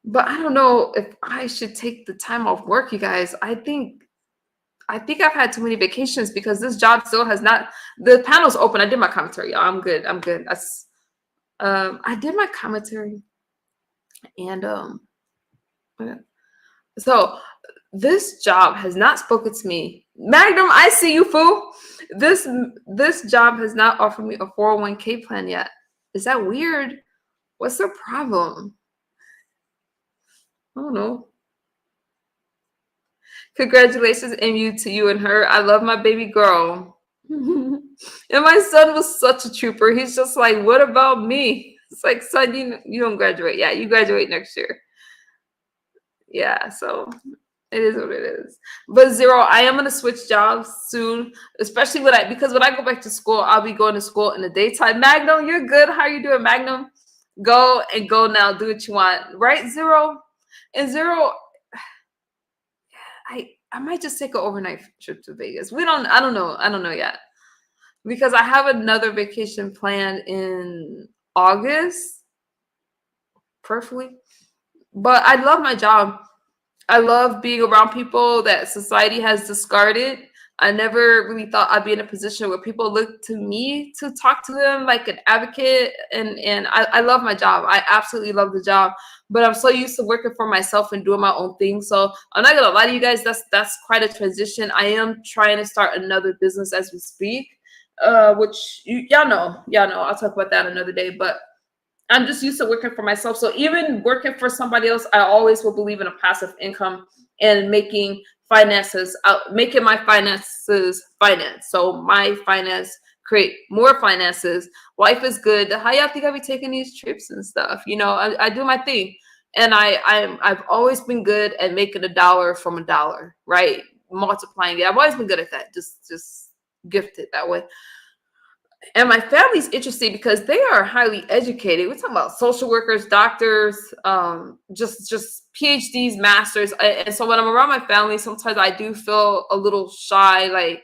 But I don't know if I should take the time off work, you guys. I think I've had too many vacations, because this job still has not, the panel's open. I did my commentary. Y'all. I'm good. I did my commentary. And so this job has not spoken to me. Magnum, I see you, fool. This job has not offered me a 401k plan yet. Is that weird? What's the problem? I don't know. Congratulations, MU, to you and her. I love my baby girl. And my son was such a trooper. He's just like, what about me? It's like, son, you don't graduate. Yeah, you graduate next year. Yeah, so it is what it is. But Zero, I am gonna switch jobs soon, especially because when I go back to school, I'll be going to school in the daytime. Magnum, you're good. How are you doing, Magnum? Go now. Do what you want, right, Zero? And Zero, I might just take an overnight trip to Vegas. I don't know. I don't know yet. Because I have another vacation planned in August, perfectly. But I love my job. I love being around people that society has discarded. I never really thought I'd be in a position where people look to me to talk to them like an advocate. And I love my job. I absolutely love the job. But I'm so used to working for myself and doing my own thing. So I'm not gonna lie to you guys, that's quite a transition. I am trying to start another business as we speak. Which y'all know. Y'all know. I'll talk about that another day. But I'm just used to working for myself. So even working for somebody else, I always will believe in a passive income and making making my finances finance. So my finance create more finances. Life is good. How y'all think I be taking these trips and stuff? You know, I do my thing. And I've always been good at making a dollar from a dollar, right? Multiplying it. I've always been good at that. Just gifted that way. And my family's interesting because they are highly educated. We're talking about social workers, doctors, just PhDs, masters. And so when I'm around my family, sometimes I do feel a little shy. Like,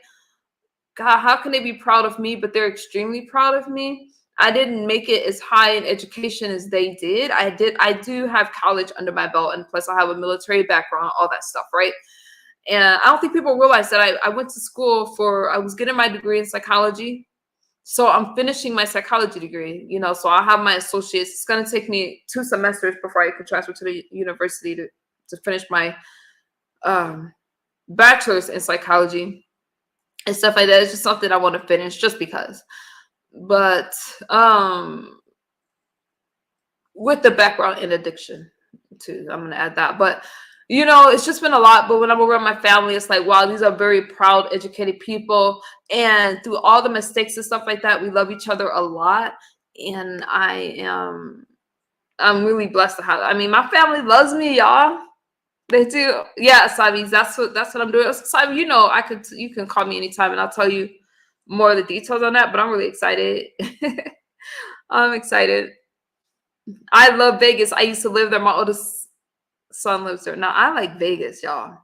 God, how can they be proud of me? But they're extremely proud of me. I didn't make it as high in education as they did. I do have college under my belt, and plus I have a military background, all that stuff, right? And I don't think people realize that I went to school I was getting my degree in psychology. So I'm finishing my psychology degree, you know, so I have my associates. It's going to take me 2 semesters before I can transfer to the university to finish my bachelor's in psychology and stuff like that. It's just something I want to finish just because. But with the background in addiction too, I'm going to add that. But you know, it's just been a lot. But when I'm around my family, it's like, wow, these are very proud, educated people. And through all the mistakes and stuff like that, we love each other a lot. And I'm really blessed to have. I mean, my family loves me, y'all. They do. Yeah, Savis, that's what I'm doing. Savi, you know, you can call me anytime and I'll tell you more of the details on that. But I'm really excited. I'm excited. I love Vegas. I used to live there. My oldest son lives there. Now I like Vegas, y'all,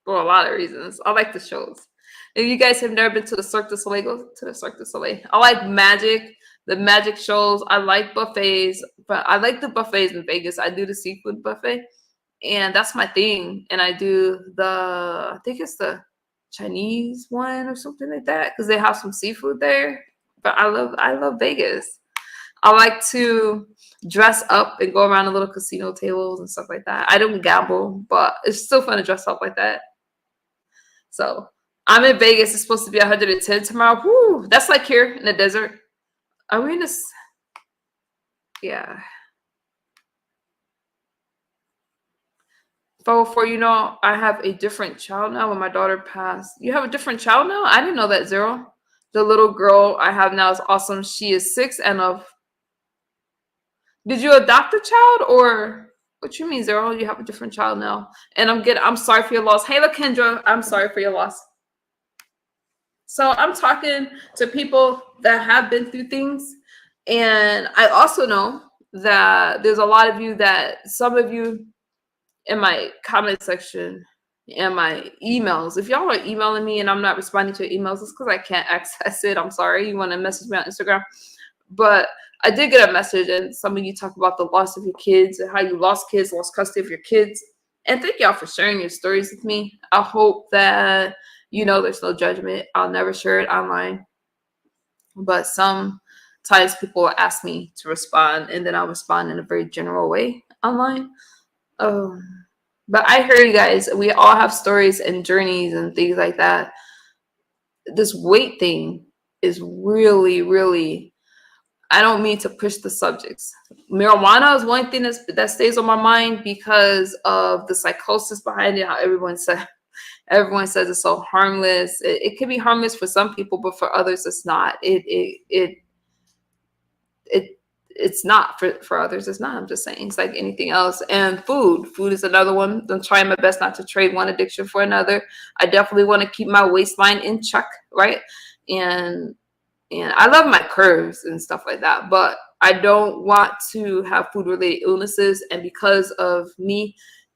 for a lot of reasons. I like the shows. If you guys have never been to the Cirque du Soleil, go to the Cirque du Soleil. I like magic, the magic shows. I like buffets, but I like the buffets in Vegas. I do the seafood buffet, and that's my thing. And I do I think it's the Chinese one or something like that because they have some seafood there. But I love Vegas. I like to dress up and go around the little casino tables and stuff like that. I don't gamble, but it's still fun to dress up like that. So I'm in Vegas. It's supposed to be 110 tomorrow. Woo, that's like here in the desert. Are we in this? Yeah. 404, you know, I have a different child now when my daughter passed. You have a different child now? I didn't know that, Zero. The little girl I have now is awesome. She is 6 and of. Did you adopt a child or what you mean, Zero? You have a different child now. And I'm sorry for your loss. Hey, Kendra, I'm sorry for your loss. So I'm talking to people that have been through things. And I also know that there's a lot of you some of you in my comment section and my emails, if y'all are emailing me and I'm not responding to your emails, it's because I can't access it. I'm sorry. You want to message me on Instagram. But I did get a message, and some of you talk about the loss of your kids and how you lost custody of your kids. And thank y'all for sharing your stories with me. I hope that, you know, there's no judgment. I'll never share it online. But sometimes people will ask me to respond, and then I'll respond in a very general way online. But I hear you guys. We all have stories and journeys and things like that. This weight thing is really, really, I don't mean to push the subjects. Marijuana is one thing that stays on my mind because of the psychosis behind it. How everyone says it's so harmless. It can be harmless for some people, but for others, it's not. It's not for others. It's not. I'm just saying. It's like anything else. And food is another one. I'm trying my best not to trade one addiction for another. I definitely want to keep my waistline in check, right? And I love my curves and stuff like that, but I don't want to have food-related illnesses. And because of me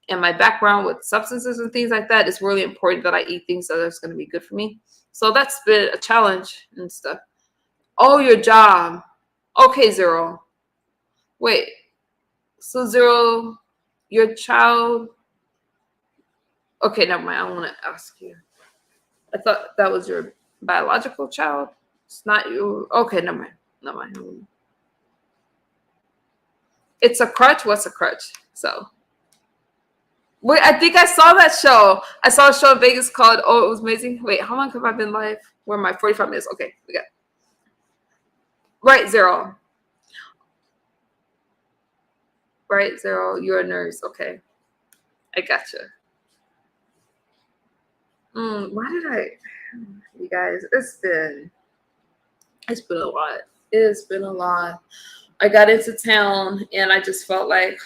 and my background with substances and things like that, it's really important that I eat things that are going to be good for me. So that's been a challenge and stuff. Oh, your job. Okay, Zero. Wait. So Zero, your child. Okay, never mind. I want to ask you. I thought that was your biological child. It's not you. Okay, never mind. Never mind. It's a crutch. What's a crutch? So. Wait, I think I saw that show. I saw a show in Vegas called Oh, It Was Amazing. Wait, how long have I been live? Where am I? 45 minutes. Okay, we got. Right, Zero. Right, Zero. You're a nurse. Okay, I gotcha. Why did I? You guys, it's been a lot. It's been a lot. I got into town and I just felt like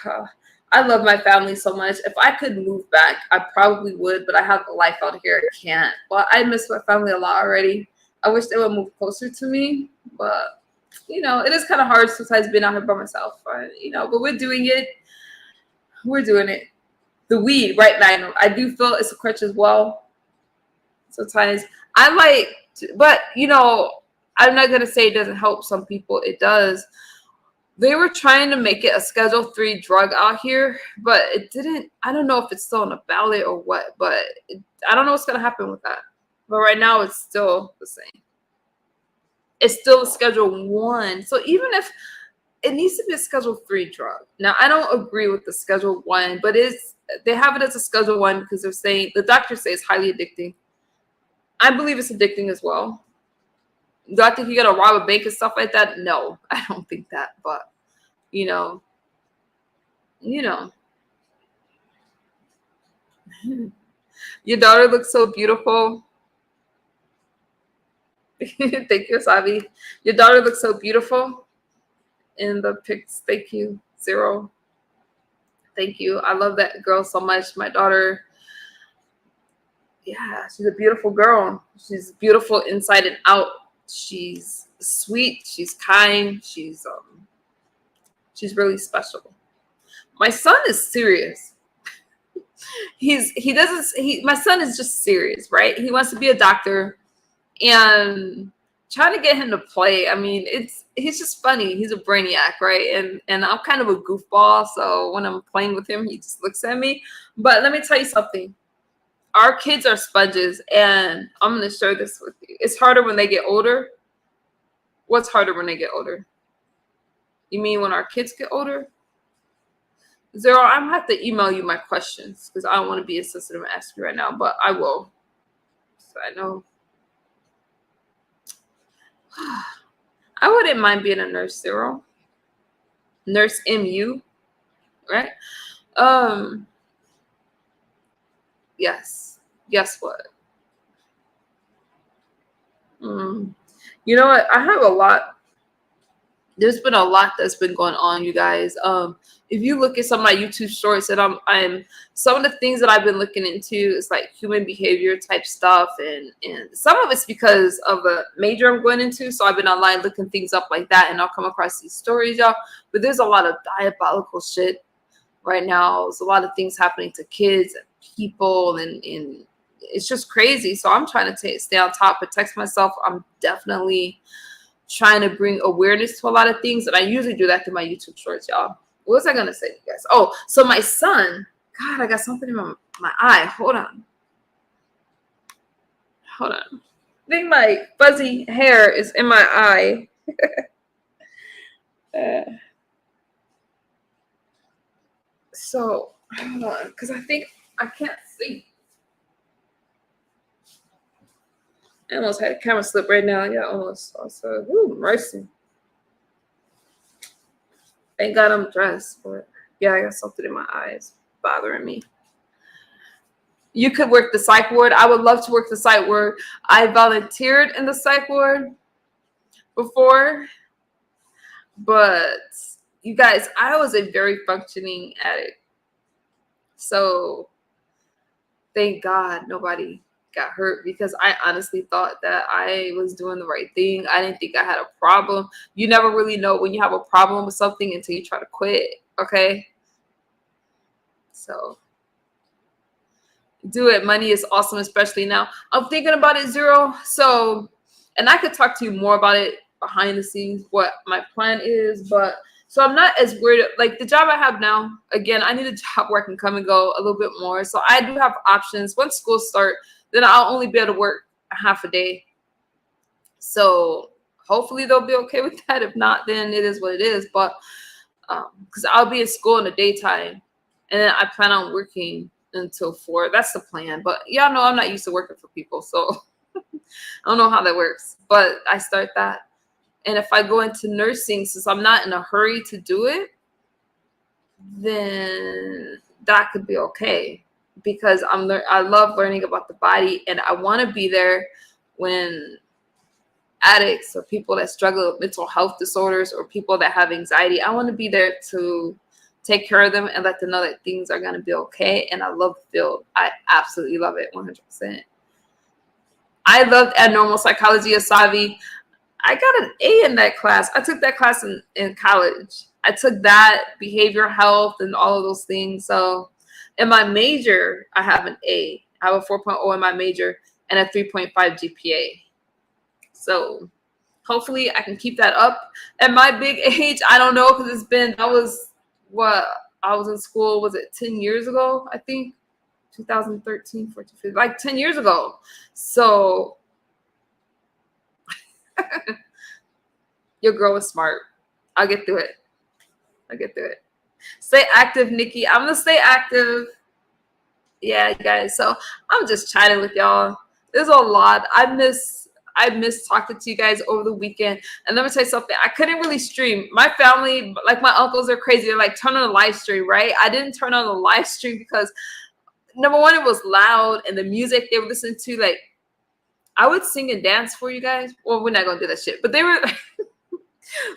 I love my family so much. If I could move back, I probably would, but I have a life out here. I can't. Well, I miss my family a lot already. I wish they would move closer to me, but it is kind of hard sometimes being out here by myself. But we're doing it. We're doing it. The weed right now, I do feel it's a crutch as well. Sometimes I but I'm not gonna say it doesn't help some people. It does. They were trying to make it a Schedule 3 drug out here, but it didn't. I don't know if it's still on a ballot or what, but I don't know what's gonna happen with that. But right now, it's still the same. It's still a Schedule 1. So even if it needs to be a Schedule 3 drug. Now, I don't agree with the Schedule 1, but they have it as a Schedule 1 because they're saying the doctors say it's highly addicting. I believe it's addicting as well. Do I think you gotta rob a bank and stuff like that? No, I don't think that. But you know, you know, your daughter looks so beautiful. Thank you, Sabi. Your daughter looks so beautiful in the pics. Thank you, Zero. Thank you. I love that girl so much. My daughter, yeah, she's a beautiful girl. She's beautiful inside and out. She's sweet. She's kind. She's really special. My son is serious. My son is just serious, right? He wants to be a doctor, and trying to get him to play. I mean, he's just funny. He's a brainiac, right? And I'm kind of a goofball, so when I'm playing with him, he just looks at me. But let me tell you something. Our kids are sponges, and I'm going to share this with you. It's harder when they get older. What's harder when they get older? You mean when our kids get older? Zero, I'm gonna have to email you my questions because I don't want to be insensitive and ask you right now, but I will. So I know. I wouldn't mind being a nurse, Zero. Nurse MU, right? Yes. Guess what? You know what? I have a lot. There's been a lot that's been going on, you guys. If you look at some of my YouTube shorts, and I'm some of the things that I've been looking into is like human behavior type stuff, and some of it's because of a major I'm going into. So I've been online looking things up like that, and I'll come across these stories, y'all. But there's a lot of diabolical shit right now. There's a lot of things happening to kids and people, and it's just crazy. So I'm trying to stay on top, protect myself. I'm definitely trying to bring awareness to a lot of things, and I usually do that through my YouTube shorts, y'all. What was I gonna say to you guys? Oh, so my son, God, I got something in my eye. Hold on. I think my fuzzy hair is in my eye. So hold on, because I think I can't see. I almost had a camera slip right now. Yeah, almost. Also, ooh, mercy. Thank God I'm dressed, but yeah, I got something in my eyes bothering me. You could work the psych ward. I would love to work the psych ward. I volunteered in the psych ward before, but you guys, I was a very functioning addict. So thank God nobody got hurt, because I honestly thought that I was doing the right thing. I didn't think I had a problem. You never really know when you have a problem with something until you try to quit. Okay. So Do it. Money is awesome, especially now. I'm thinking about it, Zero. So, and I could talk to you more about it behind the scenes, what my plan is, but so I'm not as worried. Like the job I have now, again, I need a job where I can come and go a little bit more. So I do have options. Once school start, then I'll only be able to work a half a day. So hopefully they'll be okay with that. If not, then it is what it is. But because I'll be in school in the daytime, and then I plan on working until 4. That's the plan. But y'all know I'm not used to working for people, so I don't know how that works. But I start that, and if I go into nursing, since I'm not in a hurry to do it, then that could be okay because I love learning about the body, and I want to be there when addicts or people that struggle with mental health disorders or people that have anxiety. I want to be there to take care of them and let them know that things are going to be okay. And I love the field. I absolutely love it 100%. I loved abnormal psychology of Savi. I got an A in that class. I took that class in college. I took that, behavioral health and all of those things. So in my major, I have an A. I have a 4.0 in my major and a 3.5 GPA. So hopefully I can keep that up. At my big age, I don't know, because I was in school, was it 10 years ago, I think? 2013, 14, 15, like 10 years ago. So your girl is smart. I'll get through it. Stay active, Nikki. I'm going to stay active. Yeah, guys. So I'm just chatting with y'all. There's a lot. I miss talking to you guys over the weekend. And let me tell you something. I couldn't really stream. My family, like my uncles, are crazy. They're like, turn on the live stream, right? I didn't turn on the live stream because, number one, it was loud, and the music they would listen to, like, I would sing and dance for you guys. Well, we're not going to do that shit. But they were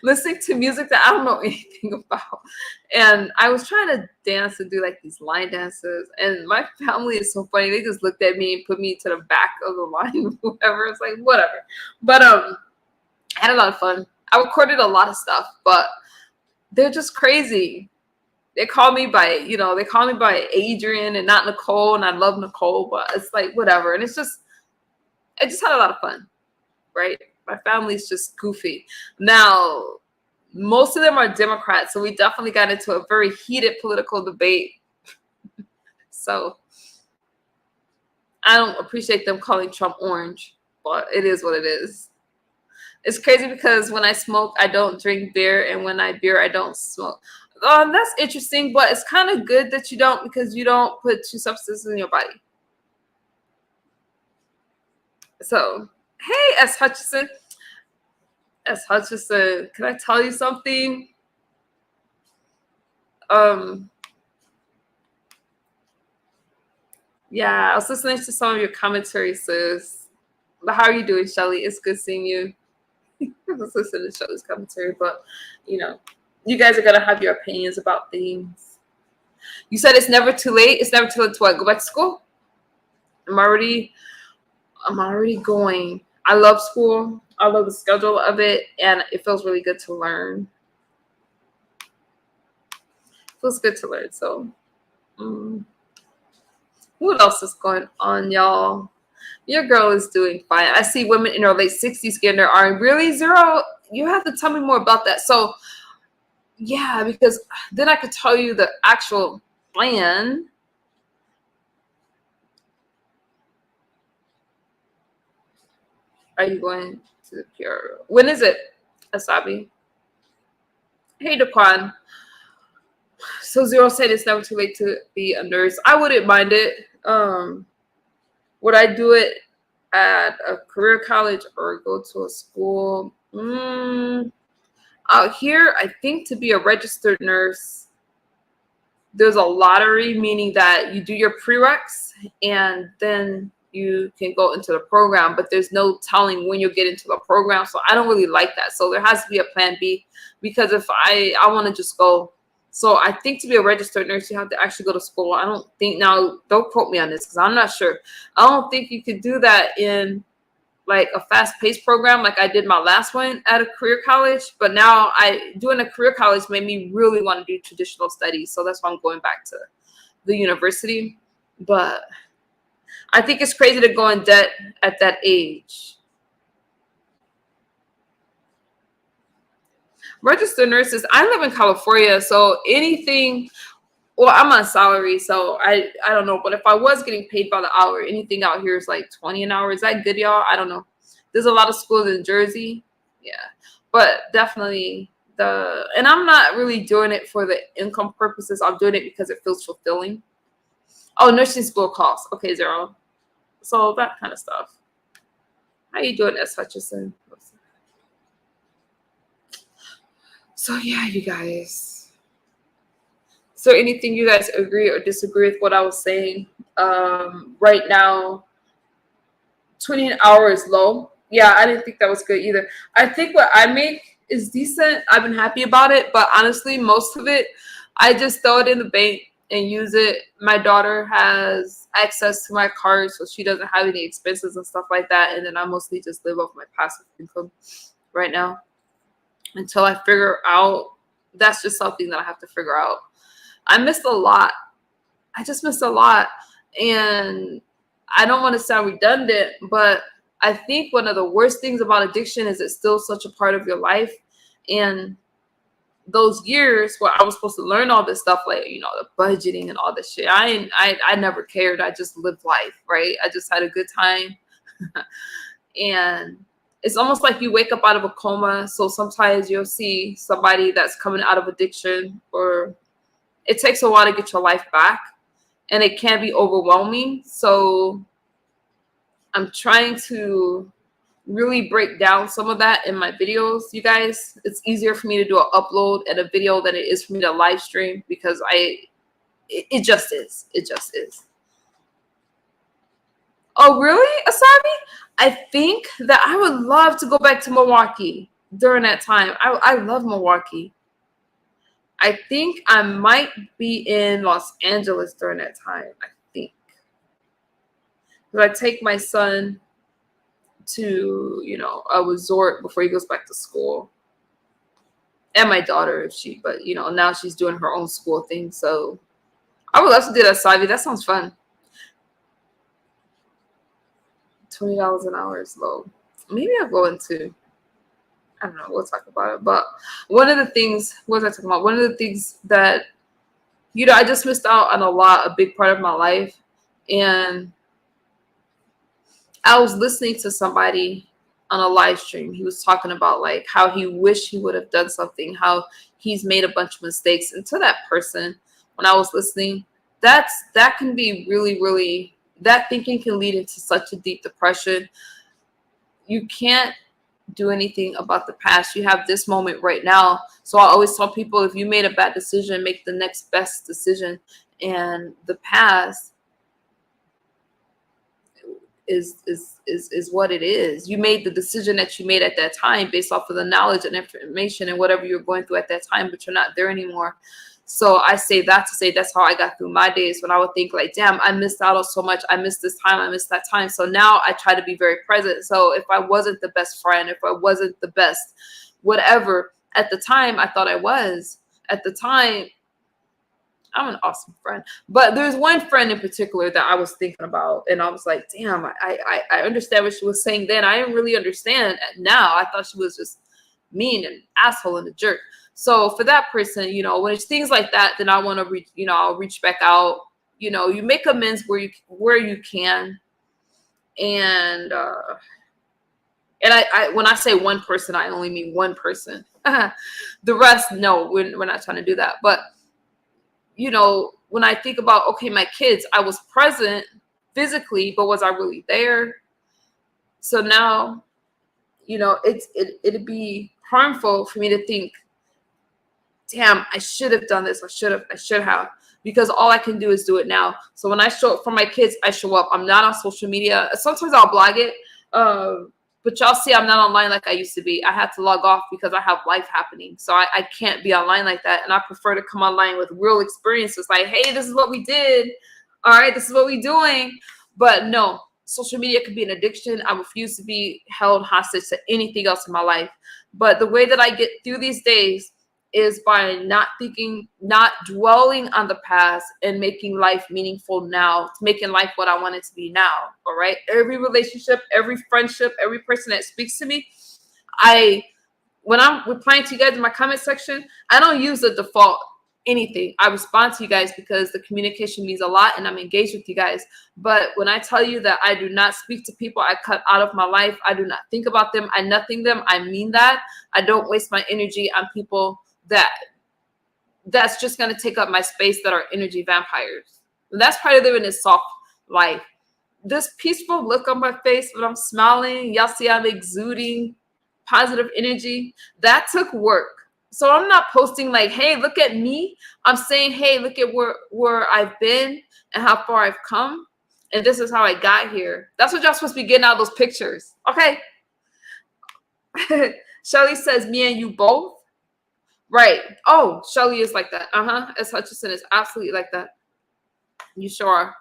listening to music that I don't know anything about. And I was trying to dance and do like these line dances. And my family is so funny. They just looked at me and put me to the back of the line, whoever. It's like, whatever. But I had a lot of fun. I recorded a lot of stuff, but they're just crazy. They call me by Adrian and not Nicole, and I love Nicole, but it's like whatever. And I just had a lot of fun, right? My family's just goofy. Now, most of them are Democrats, so we definitely got into a very heated political debate. So I don't appreciate them calling Trump orange, but it is what it is. It's crazy because when I smoke, I don't drink beer, and when I beer, I don't smoke. That's interesting, but it's kind of good that you don't, because you don't put two substances in your body. So, hey, S. Hutchison. S. Hutchison, can I tell you something? Yeah, I was listening to some of your commentary, sis. But how are you doing, Shelly? It's good seeing you. I was listening to Shelly's commentary, but you guys are gonna have your opinions about things. You said it's never too late. It's never too late to what? Go back to school? I'm already going. I love school. I love the schedule of it, and it feels really good to learn. It feels good to learn. So, what else is going on, y'all? Your girl is doing fine. I see women in her late 60s getting their RN. Really, Zero? You have to tell me more about that. So, yeah, because then I could tell you the actual plan. Are you going to the PR? When is it, Asabi? Hey, Daquan. So Zero said it's never too late to be a nurse. I wouldn't mind it. Would I do it at a career college or go to a school? Out here, I think to be a registered nurse, there's a lottery, meaning that you do your prereqs and then you can go into the program, but there's no telling when you'll get into the program. So I don't really like that. So there has to be a plan B, because if I want to just go. So I think to be a registered nurse, you have to actually go to school. I don't think, now don't quote me on this because I'm not sure. I don't think you could do that in like a fast-paced program like I did my last one at a career college. But now doing a career college made me really want to do traditional studies. So that's why I'm going back to the university. But I think it's crazy to go in debt at that age. Registered nurses, I live in California, so anything, well, I'm on salary, so I don't know, but if I was getting paid by the hour, anything out here is like 20 an hour. Is that good, y'all? I don't know. There's a lot of schools in Jersey. Yeah. But definitely and I'm not really doing it for the income purposes. I'm doing it because it feels fulfilling. Oh, nursing school costs. Okay, zero. So that kind of stuff. How you doing, S. Hutchison? So yeah, you guys. Is there anything you guys agree or disagree with what I was saying? Right now, 20 an hour is low. Yeah, I didn't think that was good either. I think what I make is decent. I've been happy about it, but honestly, most of it, I just throw it in the bank and use it. My daughter has access to my card, so she doesn't have any expenses and stuff like that. And then I mostly just live off my passive income right now until I figure out. That's just something that I have to figure out. I missed a lot. I just missed a lot. And I don't want to sound redundant, but I think one of the worst things about addiction is it's still such a part of your life. And those years where I was supposed to learn all this stuff, like, you know, the budgeting and all this shit, I never cared. I just lived life, right? I just had a good time. And it's almost like you wake up out of a coma. So sometimes you'll see somebody that's coming out of addiction, or it takes a while to get your life back, and it can be overwhelming. So I'm trying to really break down some of that in my videos, you guys. It's easier for me to do an upload and a video than it is for me to live stream, because it just is. It just is. Oh, really, Asabi? I think that I would love to go back to Milwaukee during that time. I love Milwaukee. I think I might be in Los Angeles during that time, I think. But I take my son to, you know, a resort before he goes back to school. And my daughter, but you know, now she's doing her own school thing. So I would love to do that, Savi. That sounds fun. $20 an hour is low. Maybe I'll go into, I don't know, we'll talk about it. But one of the things, what was I talking about? One of the things that, you know, I just missed out on a big part of my life. And I was listening to somebody on a live stream. He was talking about like how he wished he would have done something, how he's made a bunch of mistakes. And to that person, when I was listening, that can be really, really, that thinking can lead into such a deep depression. You can't do anything about the past. You have this moment right now. So I always tell people, if you made a bad decision, make the next best decision. And the past is what it is. You made the decision that you made at that time based off of the knowledge and information and whatever you're going through at that time, but you're not there anymore. So I say that to say that's how I got through my days, when I would think like, damn, I missed out on so much. I missed this time. I missed that time. So now I try to be very present. So if I wasn't the best friend, if I wasn't the best, whatever, at the time I thought I was. At the time, I'm an awesome friend. But there's one friend in particular that I was thinking about, and I was like, damn, I understand what she was saying then. I didn't really understand now. I thought she was just mean and asshole and a jerk. So for that person, you know, when it's things like that, then I want to reach, you know, I'll reach back out. You know, you make amends where you can. And I when I say one person, I only mean one person. The rest, no, we're not trying to do that. But you know, when I think about, okay, my kids, I was present physically, but was I really there? So now, you know, it'd be harmful for me to think, damn, I should have done this. I should have, because all I can do is do it now. So when I show up for my kids, I show up. I'm not on social media. Sometimes I'll blog it. But y'all see I'm not online like I used to be. I had to log off because I have life happening. So I can't be online like that. And I prefer to come online with real experiences like, hey, this is what we did. All right, this is what we're doing. But no, social media could be an addiction. I refuse to be held hostage to anything else in my life. But the way that I get through these days is by not thinking, not dwelling on the past, and making life meaningful now, making life what I want it to be now. All right. Every relationship, every friendship, every person that speaks to me, when I'm replying to you guys in my comment section, I don't use the default anything. I respond to you guys because the communication means a lot and I'm engaged with you guys. But when I tell you that I do not speak to people, I cut out of my life, I do not think about them, I nothing them, I mean that. I don't waste my energy on people that's just going to take up my space, that are energy vampires. And that's part of living a soft life. This peaceful look on my face when I'm smiling, y'all see I'm exuding positive energy, that took work. So I'm not posting like, hey, look at me. I'm saying, hey, look at where I've been and how far I've come. And this is how I got here. That's what y'all supposed to be getting out of those pictures. Okay. Shelly says, me and you both. Right. Oh, Shelly is like that. S. Hutchison is absolutely like that. You sure are.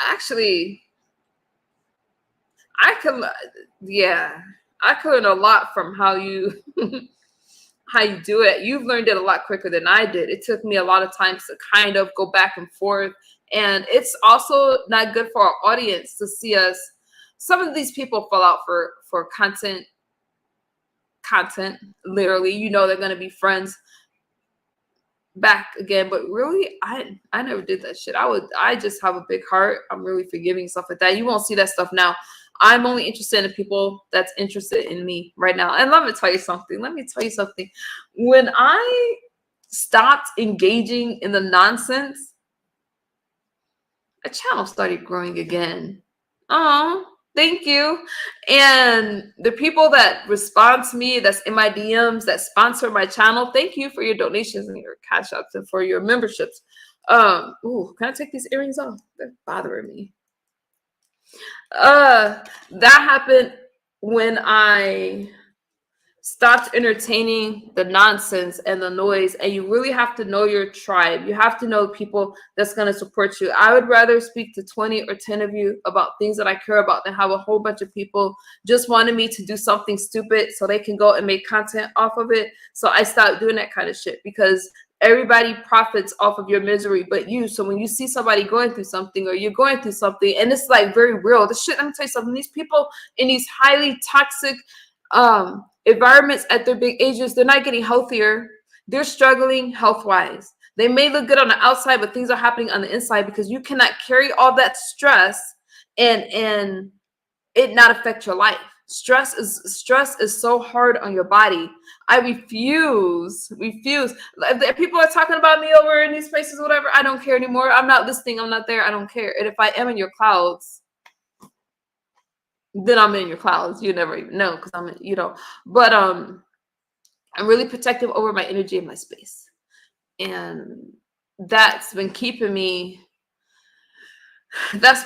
Actually, I could learn a lot from how you how you do it. You've learned it a lot quicker than I did. It took me a lot of times to kind of go back and forth. And it's also not good for our audience to see us. Some of these people fall out for content, literally. You know they're going to be friends back again, but really I never did that shit. I just have a big heart. I'm really forgiving, stuff like that. You won't see that stuff now. I'm only interested in people that's interested in me right now. And let me tell you something. When I stopped engaging in the nonsense, a channel started growing again. Oh, thank you. And the people that respond to me, that's in my DMs, that sponsor my channel, thank you for your donations and your cash ups and for your memberships. Can I take these earrings off? They're bothering me. That happened when I stopped entertaining the nonsense and the noise. And you really have to know your tribe. You have to know people that's going to support you. I would rather speak to 20 or 10 of you about things that I care about than have a whole bunch of people just wanting me to do something stupid so they can go and make content off of it. So I stopped doing that kind of shit because everybody profits off of your misery but you. So when you see somebody going through something or you're going through something, and it's like very real, this shit, let me tell you something, these people in these highly toxic environments at their big ages, they're not getting healthier. They're struggling health-wise. They may look good on the outside, but things are happening on the inside because you cannot carry all that stress and it not affect your life. Stress is so hard on your body. I refuse. If people are talking about me over in these places, whatever, I don't care anymore. I'm not listening. I'm not there. I don't care. And if I am in your clouds, then I'm in your clouds. You never even know because I'm, but I'm really protective over my energy and my space. And that's been keeping me, that's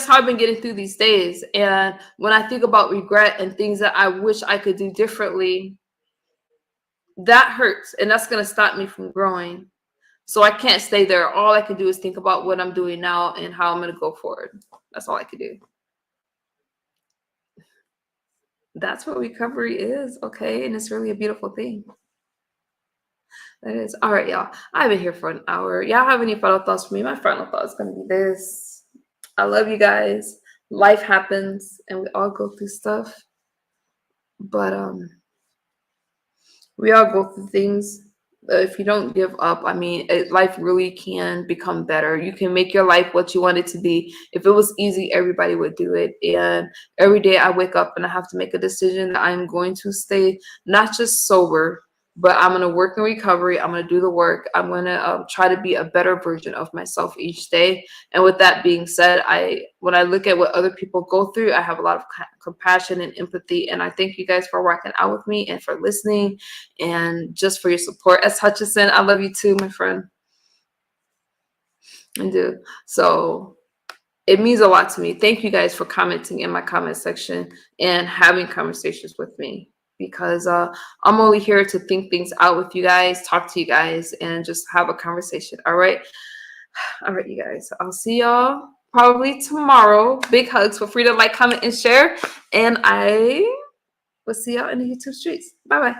how I've been getting through these days. And when I think about regret and things that I wish I could do differently, that hurts. And that's going to stop me from growing. So I can't stay there. All I can do is think about what I'm doing now and how I'm going to go forward. That's all I can do. That's what recovery is, okay? And it's really a beautiful thing. That is. All right, y'all. I've been here for an hour. Y'all have any final thoughts for me? My final thought is going to be this. I love you guys. Life happens, and we all go through stuff. But we all go through things. If you don't give up, I mean, life really can become better. You can make your life what you want it to be. If it was easy, everybody would do it. And every day I wake up and I have to make a decision that I'm going to stay not just sober, but I'm going to work in recovery. I'm going to do the work. I'm going to try to be a better version of myself each day. And with that being said, when I look at what other people go through, I have a lot of compassion and empathy. And I thank you guys for working out with me and for listening and just for your support. S. Hutchison, I love you too, my friend. I do. So it means a lot to me. Thank you guys for commenting in my comment section and having conversations with me. Because I'm only here to think things out with you guys, talk to you guys, and just have a conversation. All right. All right, you guys. I'll see y'all probably tomorrow. Big hugs. Feel free to like, comment, and share. And I will see y'all in the YouTube streets. Bye-bye.